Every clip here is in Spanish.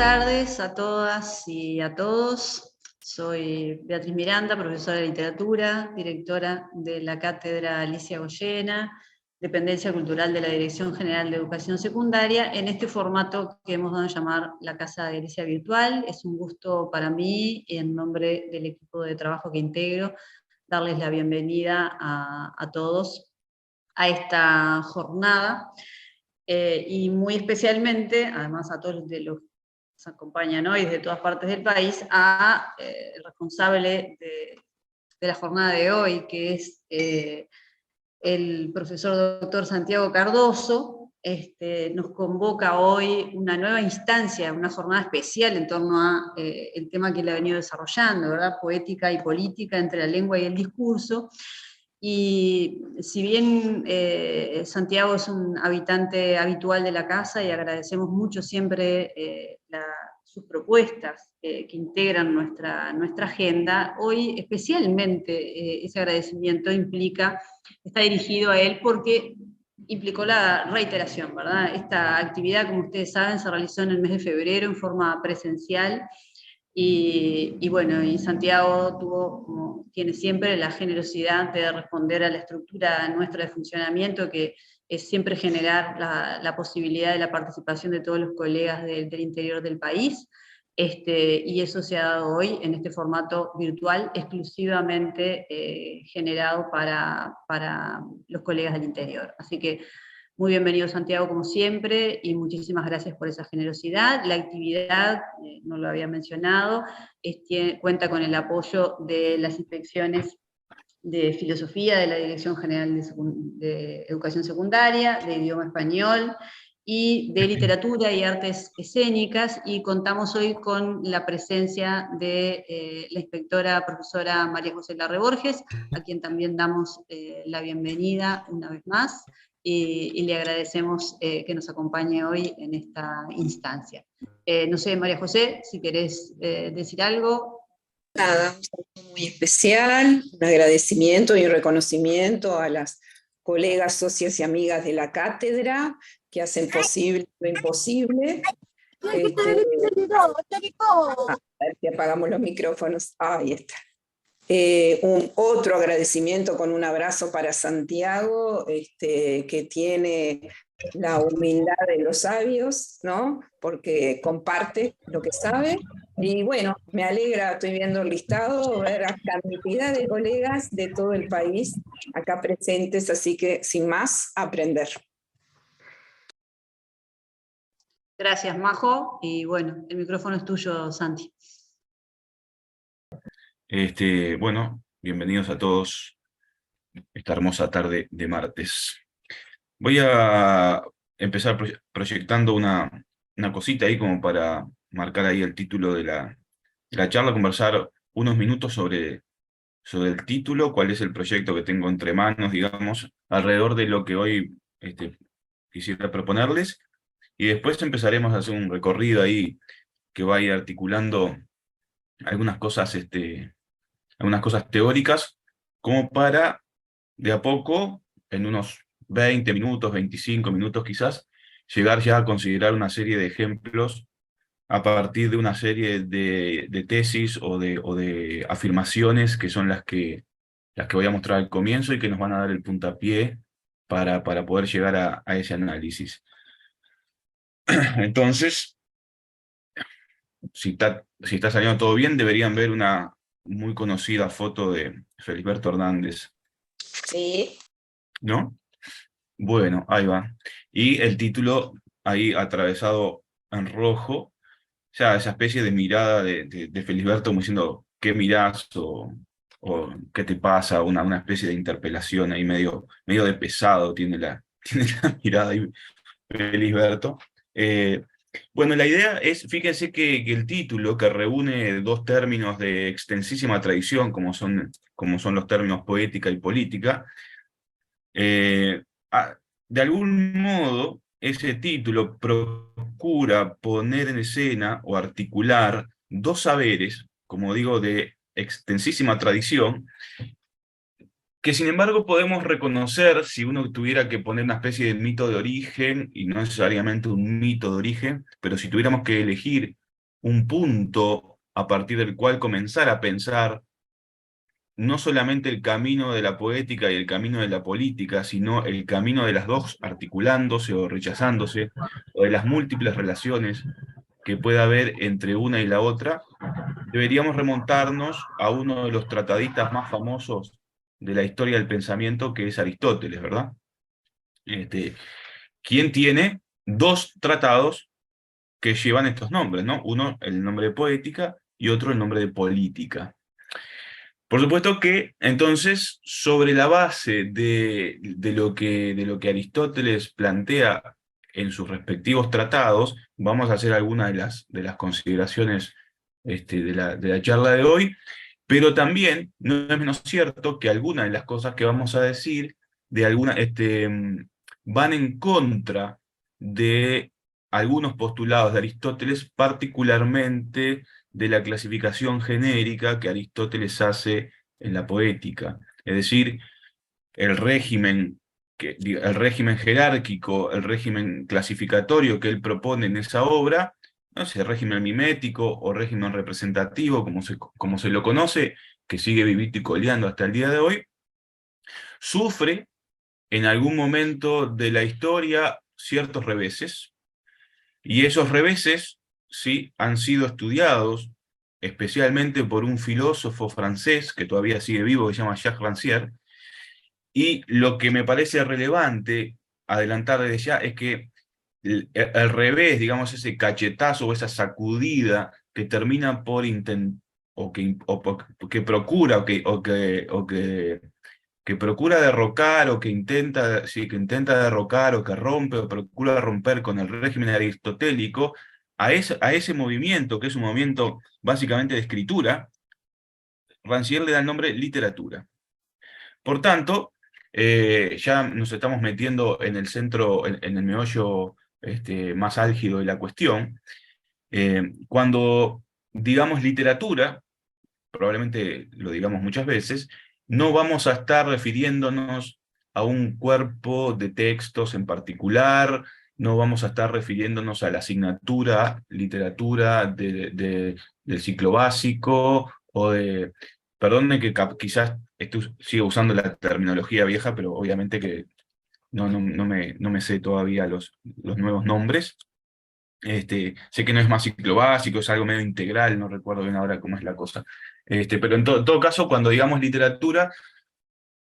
tardes a todas y a todos. Soy Beatriz Miranda, profesora de literatura, directora de la Cátedra Alicia Goyena, Dependencia Cultural de la Dirección General de Educación Secundaria, en este formato que hemos dado a llamar la Casa de Alicia Virtual. Es un gusto para mí, en nombre del equipo de trabajo que integro, darles la bienvenida a todos a esta jornada. Y muy especialmente, además a todos los que nos acompañan hoy desde todas partes del país, el responsable de la jornada de hoy, que es el profesor doctor Santiago Cardoso. Nos convoca hoy una nueva instancia, una jornada especial en torno a el tema que él ha venido desarrollando, ¿verdad? Poética y política entre la lengua y el discurso. Y si bien Santiago es un habitante habitual de la casa y agradecemos mucho siempre sus propuestas que integran nuestra agenda, hoy especialmente ese agradecimiento está dirigido a él porque implicó la reiteración, ¿verdad? Esta actividad, como ustedes saben, se realizó en el mes de febrero en forma presencial. Y bueno, y Santiago tiene siempre la generosidad de responder a la estructura nuestra de funcionamiento, que es siempre generar la posibilidad de la participación de todos los colegas del interior del país, y eso se ha dado hoy en este formato virtual exclusivamente generado para los colegas del interior. Así que muy bienvenido, Santiago, como siempre, y muchísimas gracias por esa generosidad. La actividad, no lo había mencionado, cuenta con el apoyo de las inspecciones de filosofía de la Dirección General de Educación Secundaria, de idioma español, y de literatura y artes escénicas, y contamos hoy con la presencia de la inspectora profesora María José Larre Borges, a quien también damos la bienvenida una vez más, y le agradecemos que nos acompañe hoy en esta instancia. No sé, María José, si querés decir algo. Nada, un saludo muy especial, un agradecimiento y un reconocimiento a las colegas, socias y amigas de la cátedra que hacen posible lo imposible. A ver si apagamos los micrófonos. Ahí está. Otro agradecimiento con un abrazo para Santiago, que tiene la humildad de los sabios, ¿no? Porque comparte lo que sabe. Y bueno, me alegra, estoy viendo el listado, ver a cantidad de colegas de todo el país acá presentes, así que sin más, aprender. Gracias, Majo, y bueno, el micrófono es tuyo, Santi. Bueno, bienvenidos a todos esta hermosa tarde de martes. Voy a empezar proyectando una cosita ahí como para marcar ahí el título de la charla, conversar unos minutos sobre el título, cuál es el proyecto que tengo entre manos, digamos, alrededor de lo que hoy quisiera proponerles, y después empezaremos a hacer un recorrido ahí que va a ir articulando algunas cosas teóricas, como para, de a poco, en unos 20 minutos, 25 minutos quizás, llegar ya a considerar una serie de ejemplos a partir de una serie de tesis o de afirmaciones que son las que voy a mostrar al comienzo y que nos van a dar el puntapié para poder llegar a ese análisis. Entonces, si está saliendo todo bien, deberían ver una muy conocida foto de Felisberto Hernández. Sí. ¿No? Bueno, ahí va. Y el título ahí atravesado en rojo, ya esa especie de mirada de Felisberto como diciendo, ¿qué mirás? O ¿qué te pasa? Una especie de interpelación ahí medio de pesado tiene la mirada ahí Felisberto. Bueno, la idea es, fíjense que el título, que reúne dos términos de extensísima tradición, como son los términos poética y política, de algún modo ese título procura poner en escena o articular dos saberes, como digo, de extensísima tradición, que sin embargo podemos reconocer, si uno tuviera que poner una especie de mito de origen, y no necesariamente un mito de origen, pero si tuviéramos que elegir un punto a partir del cual comenzar a pensar no solamente el camino de la poética y el camino de la política, sino el camino de las dos articulándose o rechazándose, o de las múltiples relaciones que puede haber entre una y la otra, deberíamos remontarnos a uno de los tratadistas más famosos de la historia del pensamiento, que es Aristóteles, ¿verdad? Quien tiene dos tratados que llevan estos nombres, ¿no? Uno el nombre de poética y otro el nombre de política. Por supuesto que, entonces, sobre la base de lo que Aristóteles plantea en sus respectivos tratados, vamos a hacer algunas de las consideraciones de la charla de hoy, pero también no es menos cierto que algunas de las cosas que vamos a decir van en contra de algunos postulados de Aristóteles, particularmente de la clasificación genérica que Aristóteles hace en la poética. Es decir, el régimen jerárquico, el régimen clasificatorio que él propone en esa obra, no sé, régimen mimético o régimen representativo, como se lo conoce, que sigue vivito y coleando hasta el día de hoy, sufre en algún momento de la historia ciertos reveses, y esos reveses, sí, han sido estudiados especialmente por un filósofo francés que todavía sigue vivo, que se llama Jacques Rancière, y lo que me parece relevante adelantar desde ya es que el revés, digamos, ese cachetazo o esa sacudida que termina por que procura que procura derrocar o que intenta, sí, que intenta derrocar o que rompe o procura romper con el régimen aristotélico, a ese movimiento, que es un movimiento básicamente de escritura, Rancière le da el nombre literatura. Por tanto, ya nos estamos metiendo en el centro, en el meollo más álgido de la cuestión. Cuando digamos literatura, probablemente lo digamos muchas veces, no vamos a estar refiriéndonos a un cuerpo de textos en particular, no vamos a estar refiriéndonos a la asignatura literatura del ciclo básico, o de, perdónenme que quizás siga usando la terminología vieja, pero obviamente que no me sé todavía los nuevos nombres. Sé que no es más ciclo básico, es algo medio integral, no recuerdo bien ahora cómo es la cosa. Pero en todo caso, cuando digamos literatura,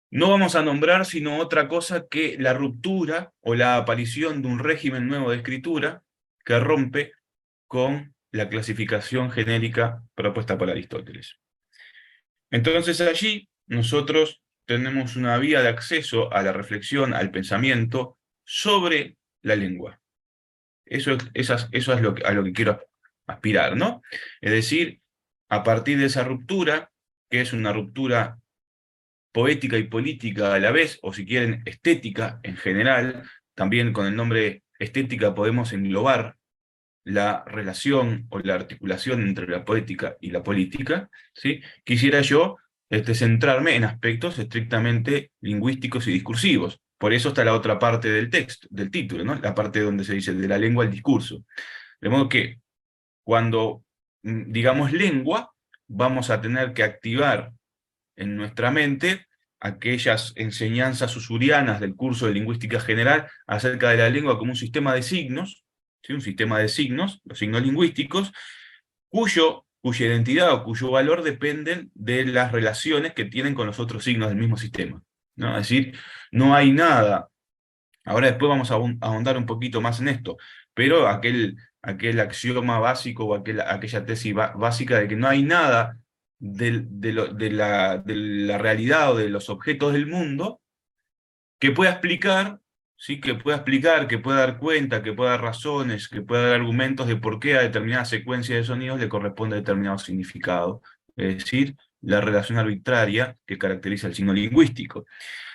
no vamos a nombrar sino otra cosa que la ruptura o la aparición de un régimen nuevo de escritura que rompe con la clasificación genérica propuesta por Aristóteles. Entonces allí nosotros tenemos una vía de acceso a la reflexión, al pensamiento sobre la lengua. Eso es a lo que quiero aspirar, ¿no? Es decir, a partir de esa ruptura, que es una ruptura poética y política a la vez, o si quieren, estética en general, también con el nombre estética podemos englobar la relación o la articulación entre la poética y la política, ¿sí? Quisiera yo centrarme en aspectos estrictamente lingüísticos y discursivos. Por eso está la otra parte del texto, del título, ¿no? La parte donde se dice de la lengua al discurso. De modo que cuando digamos lengua, vamos a tener que activar en nuestra mente aquellas enseñanzas usurianas del curso de lingüística general acerca de la lengua como un sistema de signos, ¿sí? Un sistema de signos, los signos lingüísticos, cuya identidad o cuyo valor dependen de las relaciones que tienen con los otros signos del mismo sistema, ¿no? Es decir, no hay nada, ahora después vamos a ahondar un poquito más en esto, pero aquel axioma básico o aquella tesis básica de que no hay nada de la realidad o de los objetos del mundo que pueda explicar, ¿sí? Que pueda dar cuenta, que pueda dar razones, que pueda dar argumentos de por qué a determinada secuencia de sonidos le corresponde determinado significado. Es decir, la relación arbitraria que caracteriza el signo lingüístico.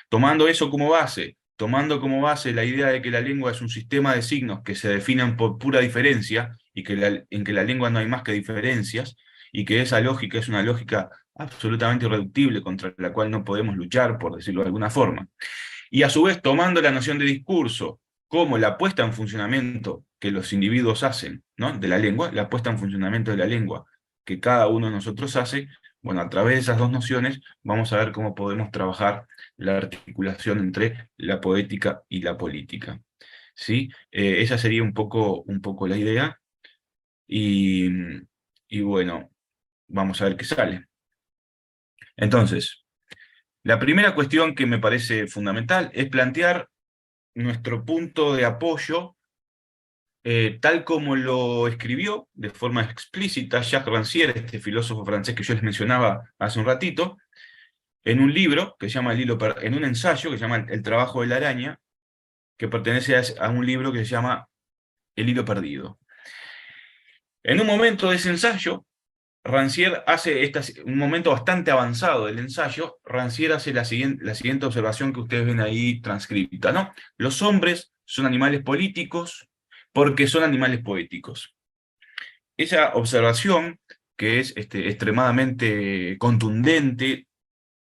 Tomando eso como base, tomando como base la idea de que la lengua es un sistema de signos que se definen por pura diferencia, y que en que la lengua no hay más que diferencias, y que esa lógica es una lógica absolutamente irreductible contra la cual no podemos luchar, por decirlo de alguna forma. Y a su vez, tomando la noción de discurso cómo la puesta en funcionamiento que los individuos hacen, ¿no?, de la lengua, la puesta en funcionamiento de la lengua que cada uno de nosotros hace, bueno, a través de esas dos nociones vamos a ver cómo podemos trabajar la articulación entre la poética y la política. ¿Sí? Esa sería un poco la idea, y bueno, vamos a ver qué sale. Entonces, la primera cuestión que me parece fundamental es plantear nuestro punto de apoyo, tal como lo escribió de forma explícita Jacques Rancière, este filósofo francés que yo les mencionaba hace un ratito, en un libro que se llama en un ensayo que se llama El trabajo de la araña, que pertenece a un libro que se llama El hilo perdido. En un momento de ese ensayo, Rancière hace un momento bastante avanzado del ensayo, Rancière hace la siguiente observación que ustedes ven ahí transcripta, ¿no? Los hombres son animales políticos porque son animales poéticos. Esa observación, que es extremadamente contundente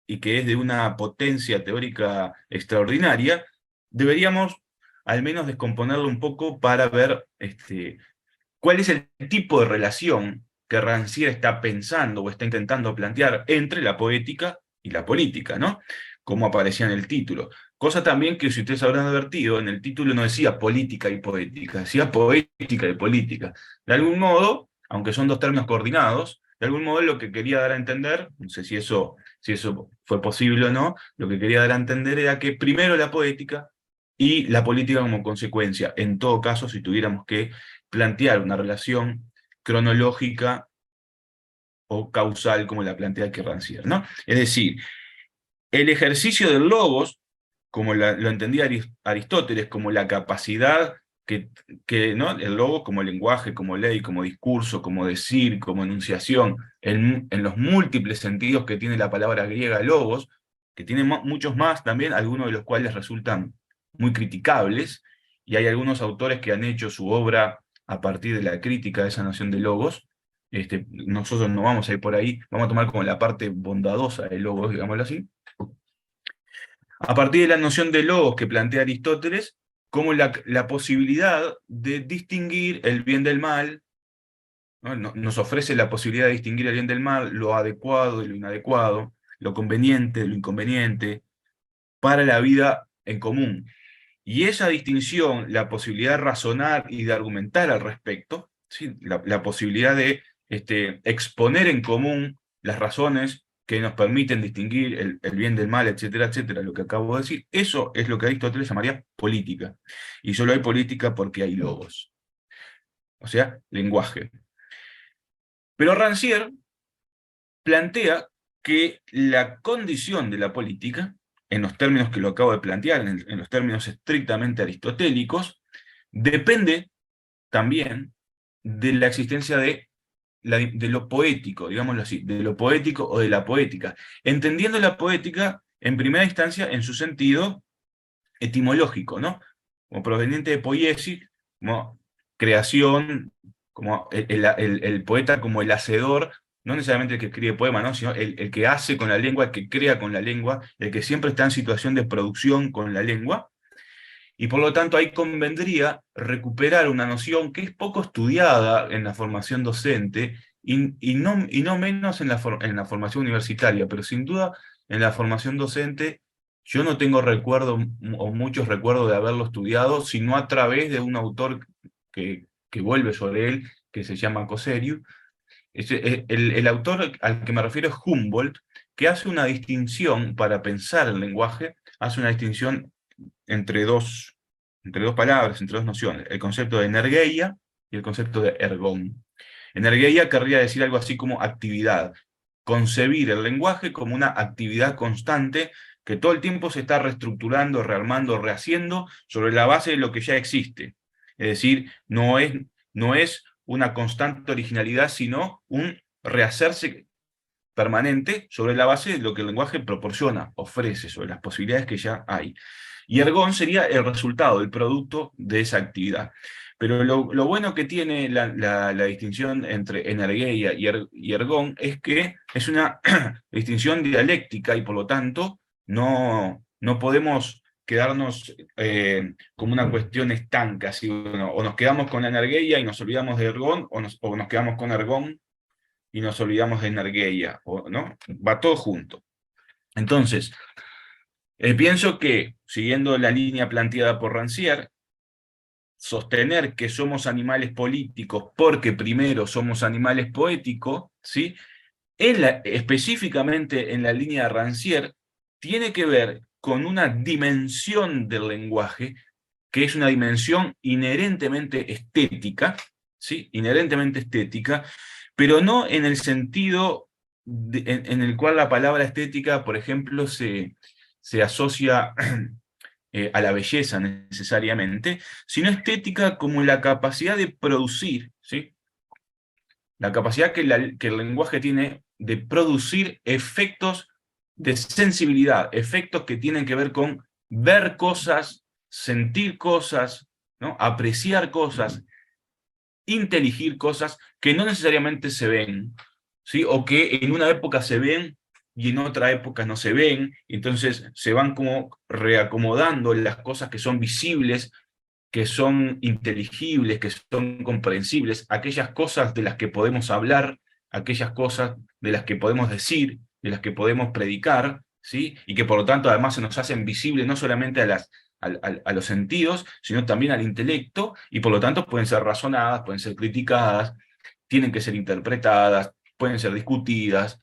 y que es de una potencia teórica extraordinaria, deberíamos al menos descomponerlo un poco para ver cuál es el tipo de relación que Rancière está pensando o está intentando plantear entre la poética y la política, ¿no? Como aparecía en el título. Cosa también que, si ustedes habrán advertido, en el título no decía política y poética, decía poética y política. De algún modo, aunque son dos términos coordinados, de algún modo lo que quería dar a entender, no sé si eso fue posible o no, lo que quería dar a entender era que primero la poética y la política como consecuencia, en todo caso, si tuviéramos que plantear una relación cronológica o causal como la plantea Rancière, ¿no? Es decir, el ejercicio del logos, como lo entendía Aristóteles, como la capacidad ¿no? El logos como lenguaje, como ley, como discurso, como decir, como enunciación, en los múltiples sentidos que tiene la palabra griega logos, que tiene muchos más también, algunos de los cuales resultan muy criticables, y hay algunos autores que han hecho su obra a partir de la crítica de esa noción de logos. Nosotros no vamos a ir por ahí, vamos a tomar como la parte bondadosa de logos, digámoslo así. A partir de la noción de logos que plantea Aristóteles, como la posibilidad de distinguir el bien del mal, ¿no? Nos ofrece la posibilidad de distinguir el bien del mal, lo adecuado de lo inadecuado, lo conveniente de lo inconveniente, para la vida en común. Y esa distinción, la posibilidad de razonar y de argumentar al respecto, ¿sí? La posibilidad de exponer en común las razones que nos permiten distinguir el bien del mal, etcétera, etcétera, lo que acabo de decir, eso es lo que Aristóteles llamaría política. Y solo hay política porque hay logos. O sea, lenguaje. Pero Rancière plantea que la condición de la política, en los términos que lo acabo de plantear, en los términos estrictamente aristotélicos, depende también de la existencia de lo poético, digámoslo así, de lo poético o de la poética, entendiendo la poética en primera instancia en su sentido etimológico, ¿no? Como proveniente de poiesis, como creación, como el poeta como el hacedor, no necesariamente el que escribe poema, ¿no? Sino el que hace con la lengua, el que crea con la lengua, el que siempre está en situación de producción con la lengua. Y por lo tanto ahí convendría recuperar una noción que es poco estudiada en la formación docente y no menos en la formación universitaria, pero sin duda en la formación docente yo no tengo recuerdo o muchos recuerdos de haberlo estudiado, sino a través de un autor que vuelve sobre él, que se llama Cosseriu. El autor al que me refiero es Humboldt, que hace una distinción para pensar el lenguaje, hace una distinción entre dos palabras, entre dos nociones, el concepto de energeia y el concepto de ergón. Energeia querría decir algo así como actividad, concebir el lenguaje como una actividad constante que todo el tiempo se está reestructurando, rearmando, rehaciendo sobre la base de lo que ya existe. Es decir, no es una constante originalidad, sino un rehacerse permanente sobre la base de lo que el lenguaje proporciona, ofrece, sobre las posibilidades que ya hay. Y ergón sería el resultado, el producto de esa actividad. Pero lo bueno que tiene la distinción entre energeia y ergón es que es una distinción dialéctica y por lo tanto no podemos quedarnos como una cuestión estanca, ¿sí? O nos quedamos con la energía y nos olvidamos de ergón, o nos quedamos con ergón y nos olvidamos de energía, ¿no? Va todo junto. Entonces, pienso que, siguiendo la línea planteada por Rancière, sostener que somos animales políticos porque primero somos animales poéticos, ¿sí? Específicamente en la línea de Rancière, tiene que ver con una dimensión del lenguaje, que es una dimensión inherentemente estética, ¿sí? Inherentemente estética, pero no en el sentido en el cual la palabra estética, por ejemplo, se asocia a la belleza necesariamente, sino estética como la capacidad de producir, ¿sí? La capacidad que el lenguaje tiene de producir efectos de sensibilidad, efectos que tienen que ver con ver cosas, sentir cosas, ¿no? Apreciar cosas, inteligir cosas que no necesariamente se ven, ¿sí? O que en una época se ven y en otra época no se ven, y entonces se van como reacomodando las cosas que son visibles, que son inteligibles, que son comprensibles, aquellas cosas de las que podemos hablar, aquellas cosas de las que podemos decir, de las que podemos predicar, ¿sí? Y que por lo tanto además se nos hacen visibles no solamente a los sentidos, sino también al intelecto, y por lo tanto pueden ser razonadas, pueden ser criticadas, tienen que ser interpretadas, pueden ser discutidas,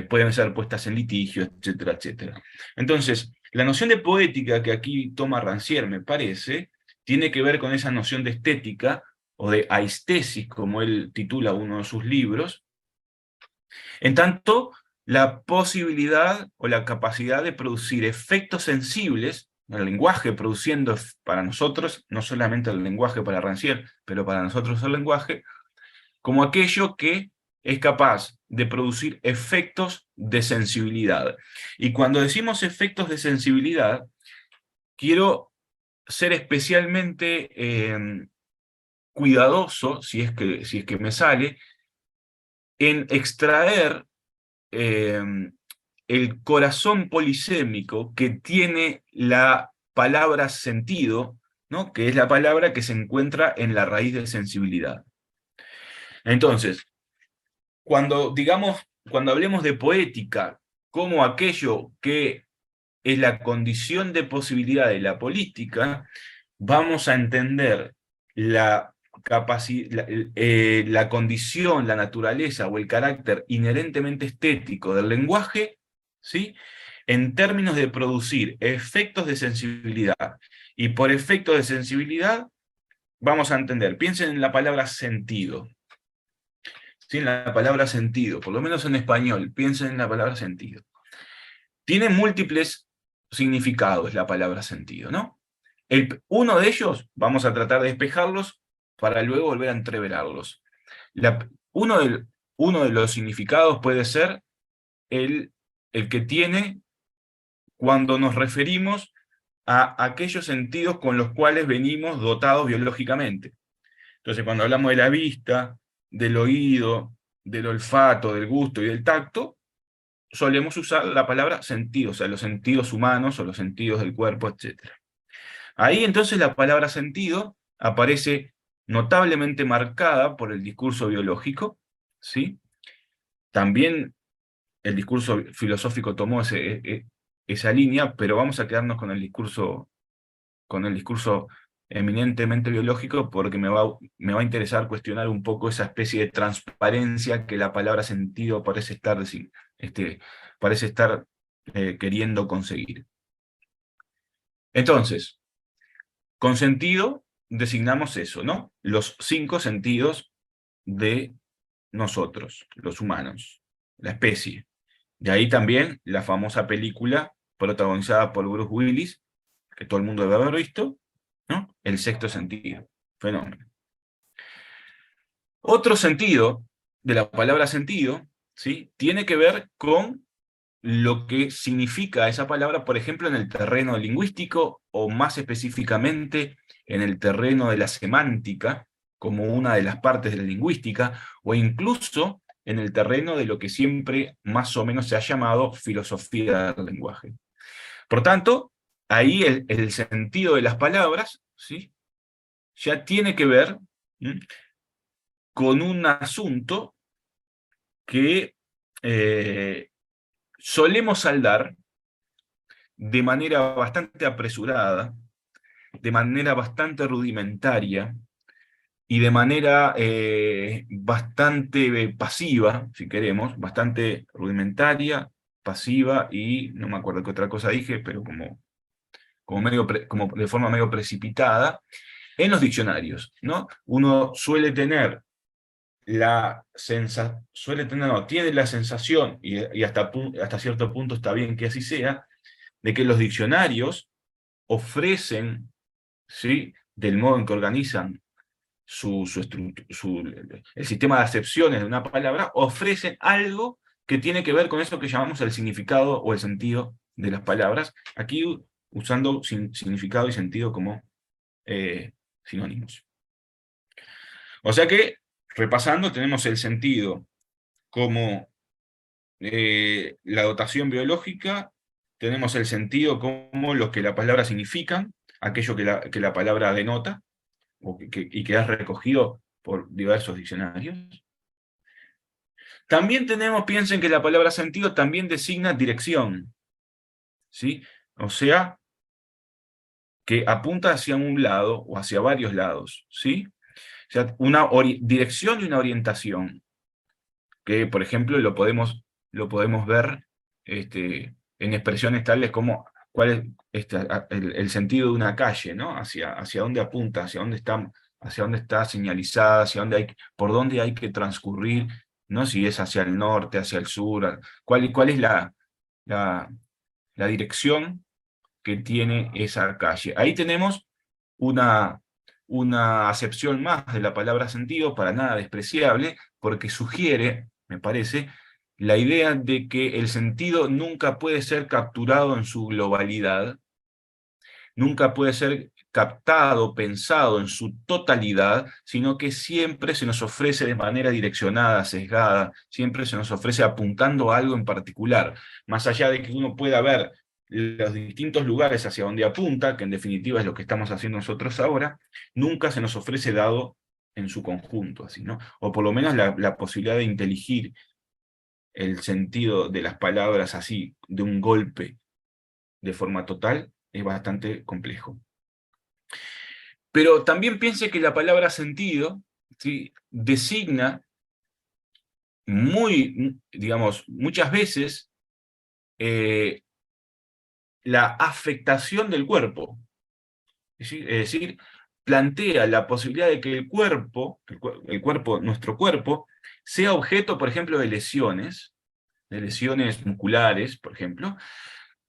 pueden ser puestas en litigio, etcétera, etcétera. Entonces, la noción de poética que aquí toma Rancière, me parece, tiene que ver con esa noción de estética, o de aistesis, como él titula uno de sus libros, en tanto la posibilidad o la capacidad de producir efectos sensibles, el lenguaje produciendo para nosotros, no solamente el lenguaje para Rancière, pero para nosotros el lenguaje, como aquello que es capaz de producir efectos de sensibilidad. Y cuando decimos efectos de sensibilidad, quiero ser especialmente cuidadoso, si es que me sale, en extraer el corazón polisémico que tiene la palabra sentido, ¿no? Que es la palabra que se encuentra en la raíz de sensibilidad. Entonces, cuando hablemos de poética como aquello que es la condición de posibilidad de la política, vamos a entender la condición, la naturaleza o el carácter inherentemente estético del lenguaje, ¿sí? En términos de producir efectos de sensibilidad. Y por efectos de sensibilidad vamos a entender, piensen en la palabra sentido. ¿Sí? En la palabra sentido, por lo menos en español, piensen en la palabra sentido. Tiene múltiples significados la palabra sentido, ¿no? Uno de ellos, vamos a tratar de despejarlos para luego volver a entreverarlos. Uno de los significados puede ser el que tiene cuando nos referimos a aquellos sentidos con los cuales venimos dotados biológicamente. Entonces, cuando hablamos de la vista, del oído, del olfato, del gusto y del tacto, solemos usar la palabra sentido, o sea, los sentidos humanos o los sentidos del cuerpo, etc. Ahí entonces la palabra sentido aparece notablemente marcada por el discurso biológico, ¿sí? También el discurso filosófico tomó esa línea, pero vamos a quedarnos con el discurso eminentemente biológico, porque me va a interesar cuestionar un poco esa especie de transparencia que la palabra sentido parece estar queriendo conseguir. Entonces, con sentido designamos eso, ¿no? Los 5 sentidos de nosotros, los humanos, la especie. De ahí también la famosa película protagonizada por Bruce Willis, que todo el mundo debe haber visto, ¿no? El sexto sentido. Fenómeno. Otro sentido de la palabra sentido, ¿sí? Tiene que ver con lo que significa esa palabra, por ejemplo, en el terreno lingüístico, o más específicamente en el terreno de la semántica, como una de las partes de la lingüística, o incluso en el terreno de lo que siempre más o menos se ha llamado filosofía del lenguaje. Por tanto, ahí el sentido de las palabras, ¿sí? Ya tiene que ver con un asunto que solemos saldar de manera bastante apresurada, de manera bastante rudimentaria y de manera bastante pasiva, si queremos, bastante rudimentaria, pasiva y no me acuerdo qué otra cosa dije, pero como de forma medio precipitada, en los diccionarios, ¿no? Uno suele tener tiene la sensación, y hasta cierto punto está bien que así sea, de que los diccionarios ofrecen, ¿sí?, del modo en que organizan el sistema de acepciones de una palabra, ofrecen algo que tiene que ver con eso que llamamos el significado o el sentido de las palabras, aquí usando significado y sentido como sinónimos. O sea que, repasando, tenemos el sentido como la dotación biológica, tenemos el sentido como lo que la palabra significa, aquello que la palabra denota, y que es recogido por diversos diccionarios. También piensen que la palabra sentido también designa dirección, ¿sí? O sea, que apunta hacia un lado o hacia varios lados, ¿sí? O sea, una dirección y una orientación, que por ejemplo lo podemos ver en expresiones tales como cuál es el sentido de una calle, ¿no? Hacia dónde apunta, hacia dónde está señalizada, por dónde hay que transcurrir, ¿no? Si es hacia el norte, hacia el sur, cuál es la dirección que tiene esa calle. Ahí tenemos una acepción más de la palabra sentido, para nada despreciable, porque sugiere, me parece, la idea de que el sentido nunca puede ser capturado en su globalidad, nunca puede ser captado, pensado en su totalidad, sino que siempre se nos ofrece de manera direccionada, sesgada, siempre se nos ofrece apuntando a algo en particular, más allá de que uno pueda ver los distintos lugares hacia donde apunta, que en definitiva es lo que estamos haciendo nosotros ahora, nunca se nos ofrece dado en su conjunto, así, ¿no? O por lo menos la posibilidad de inteligir el sentido de las palabras así, de un golpe, de forma total, es bastante complejo. Pero también piense que la palabra sentido, ¿sí?, designa muchas veces la afectación del cuerpo. Es decir, plantea la posibilidad de que el cuerpo, nuestro cuerpo, sea objeto, por ejemplo, de lesiones musculares, por ejemplo,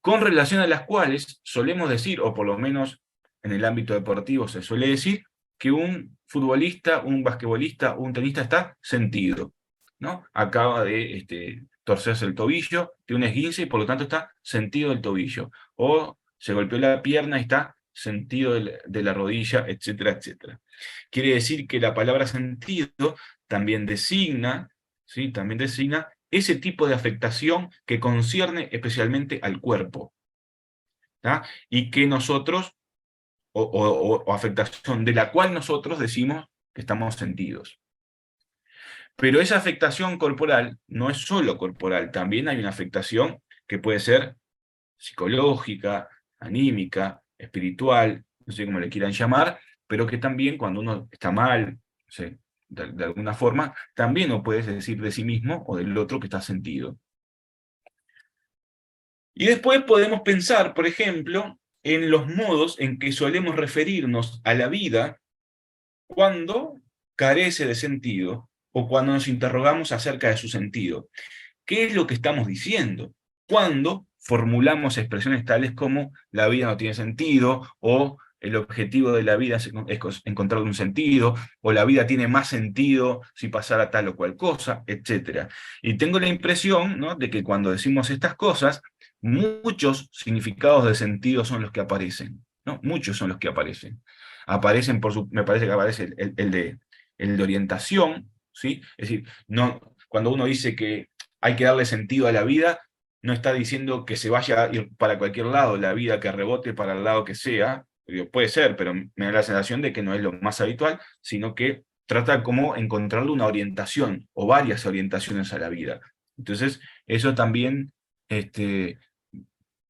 con relación a las cuales solemos decir, o por lo menos en el ámbito deportivo se suele decir, que un futbolista, un basquetbolista, un tenista está sentido, ¿no? Acaba de torcerse el tobillo, tiene un esguince y por lo tanto está sentido del tobillo. O se golpeó la pierna y está sentido de la rodilla, etcétera, etcétera. Quiere decir que la palabra sentido también designa, ¿sí?, también designa ese tipo de afectación que concierne especialmente al cuerpo, ¿tá? Y que nosotros, o afectación de la cual nosotros decimos que estamos sentidos. Pero esa afectación corporal no es solo corporal, también hay una afectación que puede ser psicológica, anímica, espiritual, no sé cómo le quieran llamar, pero que también cuando uno está mal, no sé, de alguna forma, también no puedes decir de sí mismo o del otro que está sentido. Y después podemos pensar, por ejemplo, en los modos en que solemos referirnos a la vida cuando carece de sentido o cuando nos interrogamos acerca de su sentido. ¿Qué es lo que estamos diciendo? Cuando formulamos expresiones tales como la vida no tiene sentido, o el objetivo de la vida es encontrar un sentido, o la vida tiene más sentido si pasara tal o cual cosa, etc. Y tengo la impresión, ¿no?, de que cuando decimos estas cosas, muchos significados de sentido son los que aparecen, ¿no? Muchos son los que aparecen. Me parece que aparece el de orientación, ¿sí? Es decir, no, cuando uno dice que hay que darle sentido a la vida, no está diciendo que se vaya a ir para cualquier lado, la vida que rebote para el lado que sea, digo, puede ser, pero me da la sensación de que no es lo más habitual, sino que trata como encontrarle una orientación, o varias orientaciones a la vida. Entonces, eso también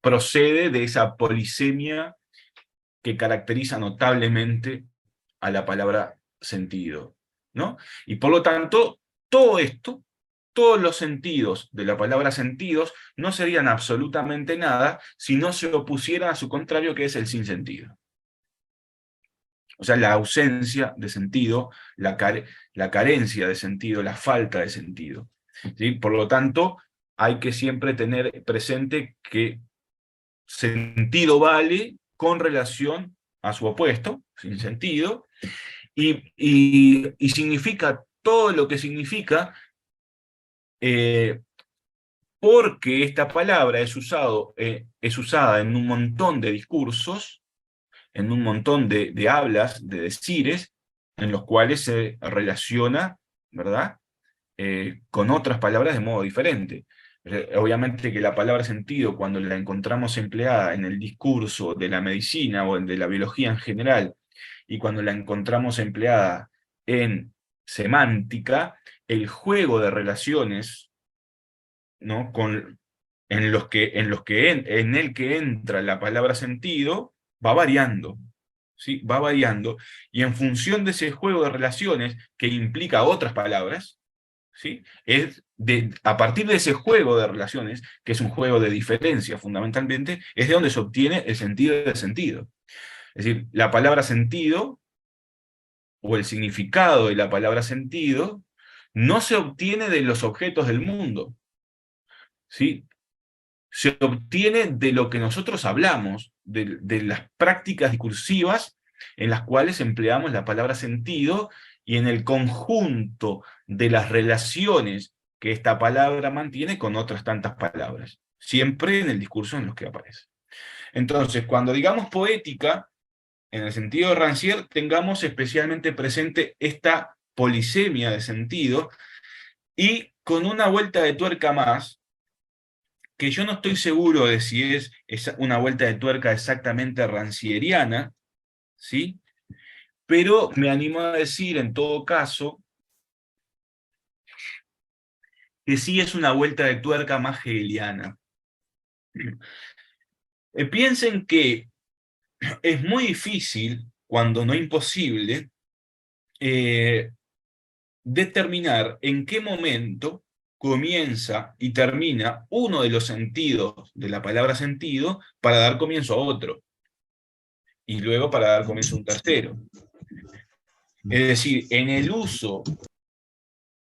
procede de esa polisemia que caracteriza notablemente a la palabra sentido, ¿no? Y por lo tanto, todo esto, todos los sentidos de la palabra sentidos, no serían absolutamente nada si no se opusieran a su contrario, que es el sinsentido. O sea, la ausencia de sentido, la carencia de sentido, la falta de sentido, ¿sí? Por lo tanto, hay que siempre tener presente que sentido vale con relación a su opuesto, sin sentido, y significa todo lo que significa, porque esta palabra es usada en un montón de discursos, en un montón de hablas, de decires, en los cuales se relaciona, ¿verdad?, con otras palabras de modo diferente. Obviamente que la palabra sentido, cuando la encontramos empleada en el discurso de la medicina o de la biología en general, y cuando la encontramos empleada en semántica, el juego de relaciones, ¿no?, en el que entra la palabra sentido va variando, ¿sí? Va variando, y en función de ese juego de relaciones que implica otras palabras, ¿sí?, a partir de ese juego de relaciones, que es un juego de diferencia fundamentalmente, es de donde se obtiene el sentido del sentido. Es decir, la palabra sentido, o el significado de la palabra sentido, no se obtiene de los objetos del mundo, ¿sí? Se obtiene de lo que nosotros hablamos, de las prácticas discursivas en las cuales empleamos la palabra sentido, y en el conjunto de las relaciones que esta palabra mantiene con otras tantas palabras, siempre en el discurso en los que aparece. Entonces, cuando digamos poética, en el sentido de Rancière, tengamos especialmente presente esta polisemia de sentido, y con una vuelta de tuerca más, que yo no estoy seguro de si es una vuelta de tuerca exactamente rancieriana, ¿sí?, pero me animo a decir, en todo caso, que sí es una vuelta de tuerca más hegeliana. Piensen que es muy difícil, cuando no imposible, determinar en qué momento comienza y termina uno de los sentidos de la palabra sentido para dar comienzo a otro, y luego para dar comienzo a un tercero. Es decir, en el uso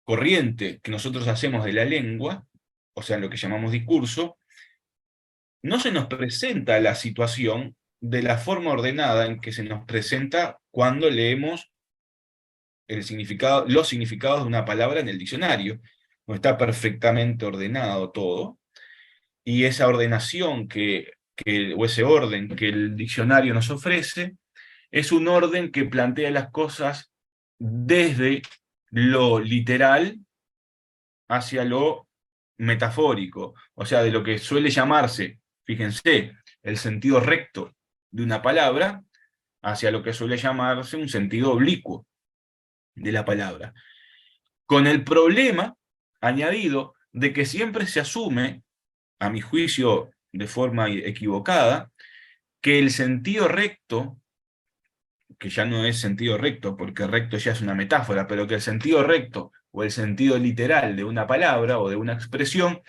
corriente que nosotros hacemos de la lengua, o sea, lo que llamamos discurso, no se nos presenta la situación de la forma ordenada en que se nos presenta cuando leemos los significados de una palabra en el diccionario. No está perfectamente ordenado todo, y esa ordenación o ese orden que el diccionario nos ofrece, es un orden que plantea las cosas desde lo literal hacia lo metafórico, o sea, de lo que suele llamarse, fíjense, el sentido recto de una palabra, hacia lo que suele llamarse un sentido oblicuo de la palabra. Con el problema añadido de que siempre se asume, a mi juicio de forma equivocada, que el sentido recto, que ya no es sentido recto, porque recto ya es una metáfora, pero que el sentido recto o el sentido literal de una palabra o de una expresión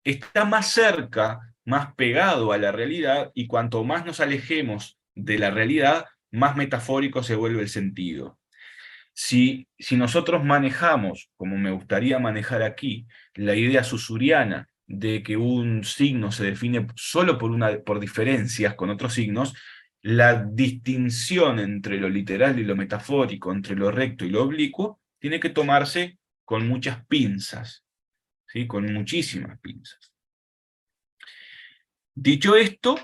está más cerca, más pegado a la realidad, y cuanto más nos alejemos de la realidad, más metafórico se vuelve el sentido. Si nosotros manejamos, como me gustaría manejar aquí, la idea susuriana de que un signo se define solo por diferencias con otros signos, la distinción entre lo literal y lo metafórico, entre lo recto y lo oblicuo, tiene que tomarse con muchas pinzas, ¿sí?, con muchísimas pinzas. Dicho esto,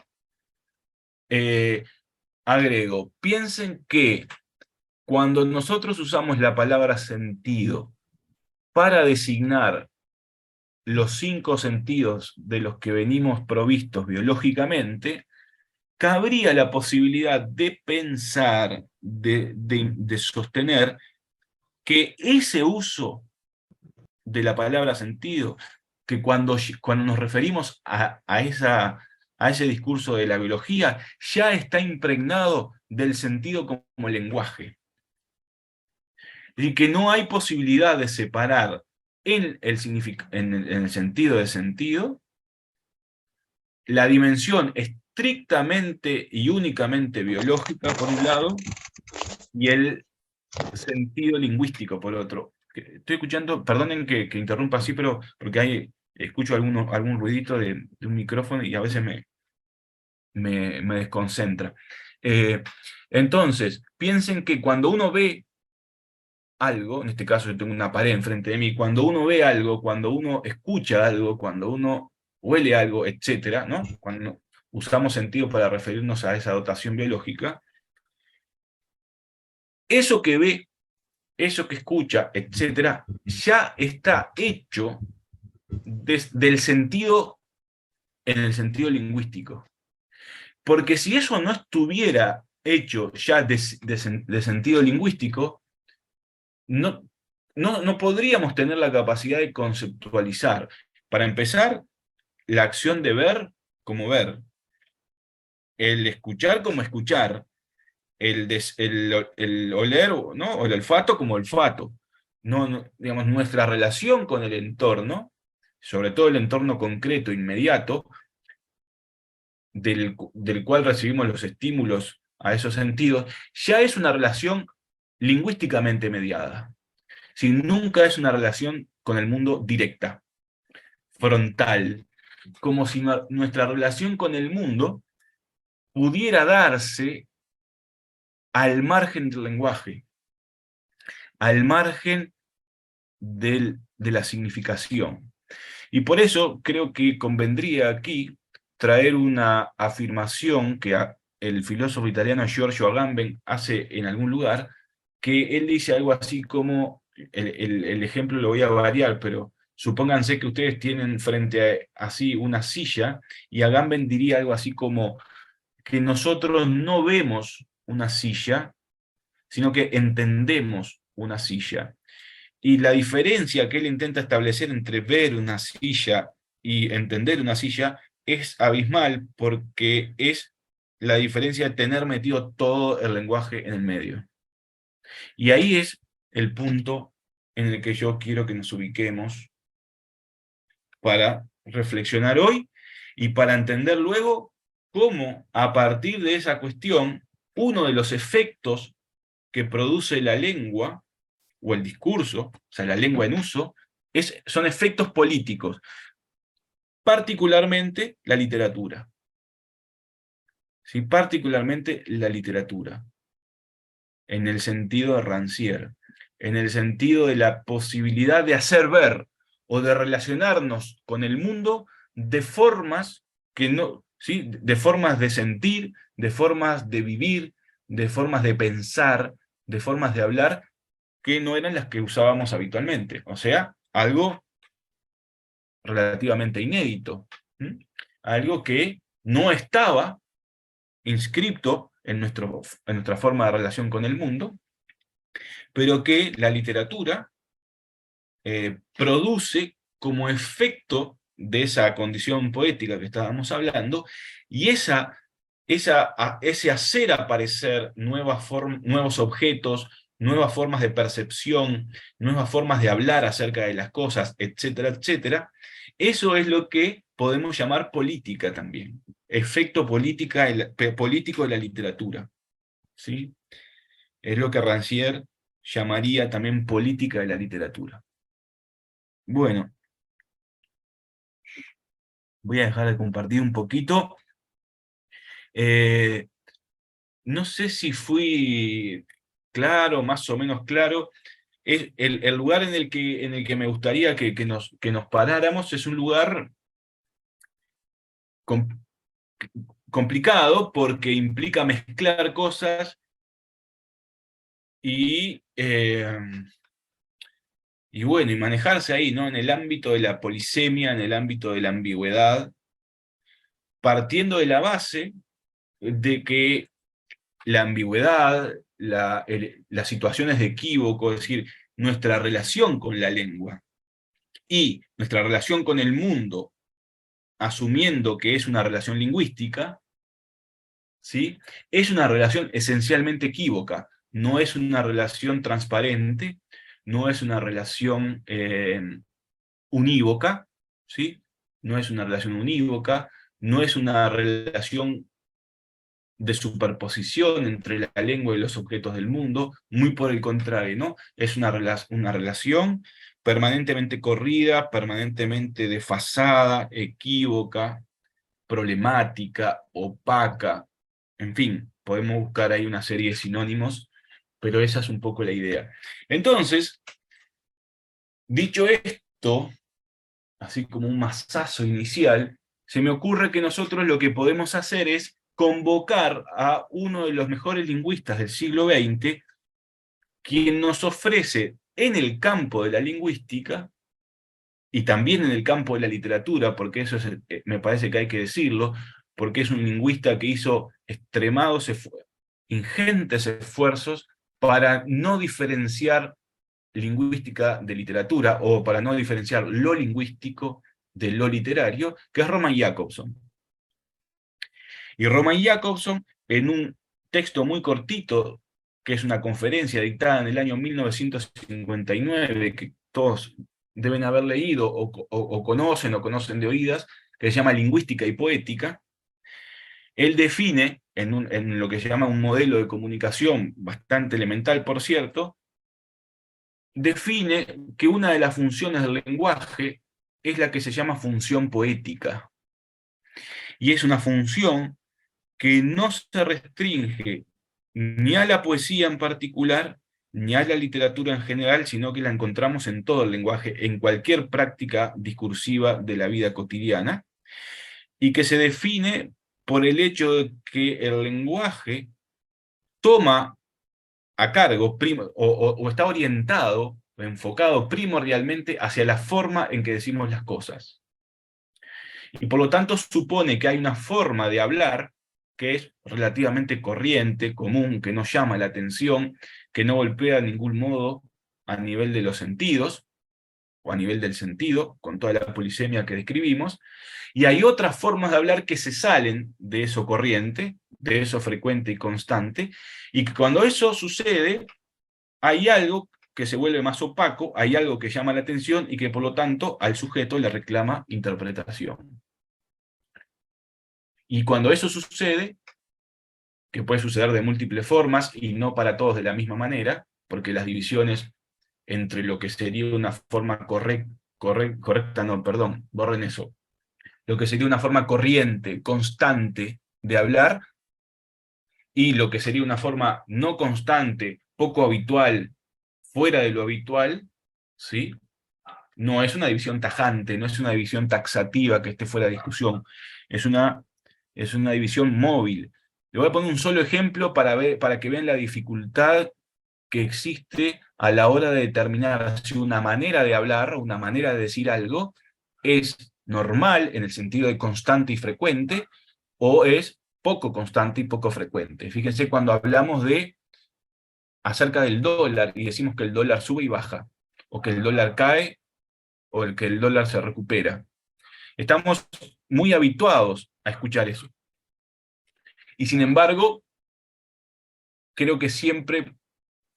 agrego, piensen que cuando nosotros usamos la palabra sentido para designar los 5 sentidos de los que venimos provistos biológicamente, cabría la posibilidad de pensar, de sostener que ese uso de la palabra sentido, que cuando nos referimos a ese discurso de la biología, ya está impregnado del sentido como lenguaje. Y que no hay posibilidad de separar en el sentido de sentido la dimensión estrictamente y únicamente biológica, por un lado, y el sentido lingüístico, por otro. Estoy escuchando, perdonen que interrumpa así, pero porque escucho algún ruidito de un micrófono y a veces me desconcentra. Entonces, piensen que cuando uno ve algo, en este caso yo tengo una pared enfrente de mí, cuando uno ve algo, cuando uno escucha algo, cuando uno huele algo, etcétera, ¿no? Cuando usamos sentido para referirnos a esa dotación biológica, eso que ve, eso que escucha, etcétera, ya está hecho del sentido en el sentido lingüístico. Porque si eso no estuviera hecho ya de sentido lingüístico, no podríamos tener la capacidad de conceptualizar. Para empezar, la acción de ver como ver, el escuchar como escuchar, el oler, ¿no? O el olfato como olfato. Digamos, nuestra relación con el entorno, sobre todo el entorno concreto, inmediato, del cual recibimos los estímulos a esos sentidos, ya es una relación lingüísticamente mediada. Si nunca es una relación con el mundo directa, frontal, como si nuestra relación con el mundo pudiera darse al margen del lenguaje, al margen de la significación. Y por eso creo que convendría aquí traer una afirmación que el filósofo italiano Giorgio Agamben hace en algún lugar, que él dice algo así como, el ejemplo lo voy a variar, pero supónganse que ustedes tienen frente a así una silla, y Agamben diría algo así como que nosotros no vemos una silla, sino que entendemos una silla. Y la diferencia que él intenta establecer entre ver una silla y entender una silla es abismal, porque es la diferencia de tener metido todo el lenguaje en el medio. Y ahí es el punto en el que yo quiero que nos ubiquemos para reflexionar hoy y para entender luego cómo, a partir de esa cuestión, uno de los efectos que produce la lengua o el discurso, o sea, la lengua en uso, son efectos políticos, particularmente la literatura. ¿Sí? Particularmente la literatura, en el sentido de Rancière, en el sentido de la posibilidad de hacer ver o de relacionarnos con el mundo de formas que no, ¿sí? De formas de sentir, de formas de vivir, de formas de pensar, de formas de hablar, que no eran las que usábamos habitualmente. O sea, algo relativamente inédito. ¿Mm? Algo que no estaba inscripto en nuestra forma de relación con el mundo, pero que la literatura produce como efecto de esa condición poética que estábamos hablando, y ese hacer aparecer nuevos objetos, nuevas formas de percepción, nuevas formas de hablar acerca de las cosas, etcétera, etcétera, eso es lo que podemos llamar política también, efecto político de la literatura, ¿sí? Es lo que Rancière llamaría también política de la literatura. Bueno, voy a dejar de compartir un poquito. No sé si fui claro, más o menos claro. El lugar en el que me gustaría que nos paráramos es un lugar complicado, porque implica mezclar cosas y Y bueno, y manejarse ahí, ¿no? En el ámbito de la polisemia, en el ámbito de la ambigüedad, partiendo de la base de que la ambigüedad, las situaciones de equívoco, es decir, nuestra relación con la lengua y nuestra relación con el mundo, asumiendo que es una relación lingüística, ¿sí? Es una relación esencialmente equívoca, no es una relación transparente, no es una relación unívoca, ¿sí? No es una relación unívoca, no es una relación de superposición entre la lengua y los objetos del mundo, muy por el contrario, ¿no? Es una relación permanentemente corrida, permanentemente desfasada, equívoca, problemática, opaca, en fin, podemos buscar ahí una serie de sinónimos, pero esa es un poco la idea. Entonces, dicho esto, así como un mazazo inicial, se me ocurre que nosotros lo que podemos hacer es convocar a uno de los mejores lingüistas del siglo XX, quien nos ofrece en el campo de la lingüística, y también en el campo de la literatura, porque eso es, me parece que hay que decirlo, porque es un lingüista que hizo ingentes esfuerzos para no diferenciar lingüística de literatura, o para no diferenciar lo lingüístico de lo literario, que es Roman Jakobson. Y Roman Jakobson, en un texto muy cortito, que es una conferencia dictada en el año 1959, que todos deben haber leído o conocen de oídas, que se llama Lingüística y Poética, él define, en lo que se llama un modelo de comunicación bastante elemental, por cierto, define que una de las funciones del lenguaje es la que se llama función poética. Y es una función que no se restringe ni a la poesía en particular, ni a la literatura en general, sino que la encontramos en todo el lenguaje, en cualquier práctica discursiva de la vida cotidiana, y que se define por el hecho de que el lenguaje toma a cargo o está orientado, enfocado primordialmente hacia la forma en que decimos las cosas. Y por lo tanto supone que hay una forma de hablar que es relativamente corriente, común, que no llama la atención, que no golpea de ningún modo a nivel de los sentidos, o a nivel del sentido, con toda la polisemia que describimos, y hay otras formas de hablar que se salen de eso corriente, de eso frecuente y constante, y que cuando eso sucede, hay algo que se vuelve más opaco, hay algo que llama la atención y que por lo tanto al sujeto le reclama interpretación. Y cuando eso sucede, que puede suceder de múltiples formas y no para todos de la misma manera, porque las divisiones entre lo que sería una forma correcta, no, perdón, borren eso, lo que sería una forma corriente, constante de hablar, y lo que sería una forma no constante, poco habitual, fuera de lo habitual, ¿sí? No es una división tajante, no es una división taxativa que esté fuera de discusión, es una división móvil. Le voy a poner un solo ejemplo para que vean la dificultad que existe a la hora de determinar si una manera de hablar, una manera de decir algo, es normal en el sentido de constante y frecuente, o es poco constante y poco frecuente. Fíjense cuando hablamos acerca del dólar y decimos que el dólar sube y baja, o que el dólar cae, o que el dólar se recupera. Estamos muy habituados a escuchar eso. Y sin embargo, creo que siempre,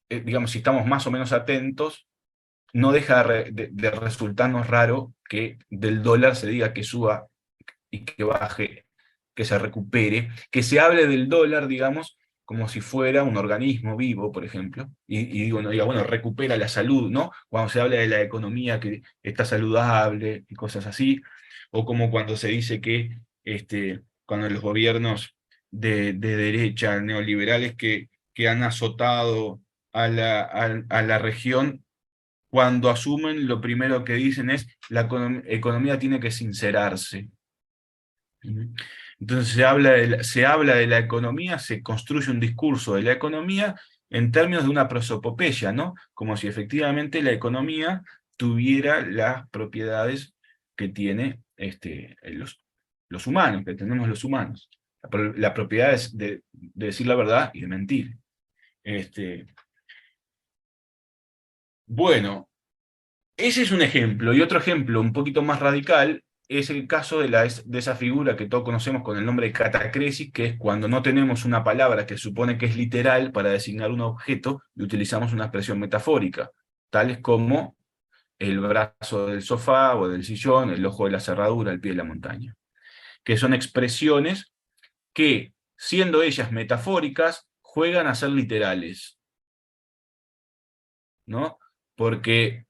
digamos, si estamos más o menos atentos, no deja de resultarnos raro que del dólar se diga que suba y que baje, que se recupere, que se hable del dólar, digamos, como si fuera un organismo vivo, por ejemplo, y digo, no diga, bueno, recupera la salud, ¿no? Cuando se habla de la economía que está saludable y cosas así, o como cuando se dice que cuando los gobiernos de derecha, neoliberales que han azotado a la región, cuando asumen, lo primero que dicen es la economía tiene que sincerarse. Entonces se habla de la economía, se construye un discurso de la economía en términos de una prosopopeya, ¿no? Como si efectivamente la economía tuviera las propiedades que tiene los humanos, que tenemos los humanos. La propiedad es de decir la verdad y de mentir. Bueno, ese es un ejemplo, y otro ejemplo un poquito más radical es el caso de esa figura que todos conocemos con el nombre de catacresis, que es cuando no tenemos una palabra que supone que es literal para designar un objeto y utilizamos una expresión metafórica, tales como el brazo del sofá o del sillón, el ojo de la cerradura, el pie de la montaña, que son expresiones que, siendo ellas metafóricas, juegan a ser literales, ¿no? Porque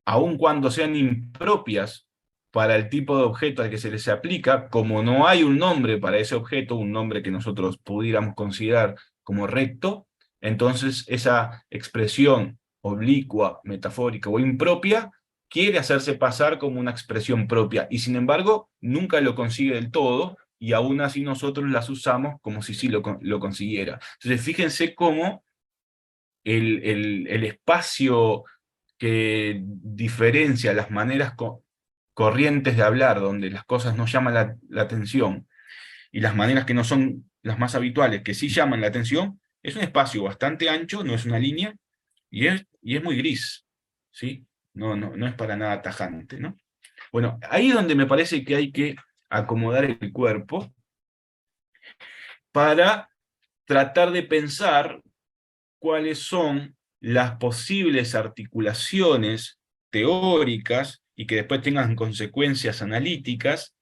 aun cuando sean impropias para el tipo de objeto al que se les aplica, como no hay un nombre para ese objeto, un nombre que nosotros pudiéramos considerar como recto, entonces esa expresión oblicua, metafórica o impropia quiere hacerse pasar como una expresión propia, y sin embargo nunca lo consigue del todo, y aún así nosotros las usamos como si sí lo consiguiera. Entonces fíjense cómo el espacio que diferencia las maneras corrientes de hablar, donde las cosas no llaman la atención, y las maneras que no son las más habituales, que sí llaman la atención, es un espacio bastante ancho, no es una línea, y es muy gris, ¿sí? No es para nada tajante, ¿no? Bueno, ahí es donde me parece que hay que acomodar el cuerpo para tratar de pensar cuáles son las posibles articulaciones teóricas y que después tengan consecuencias analíticas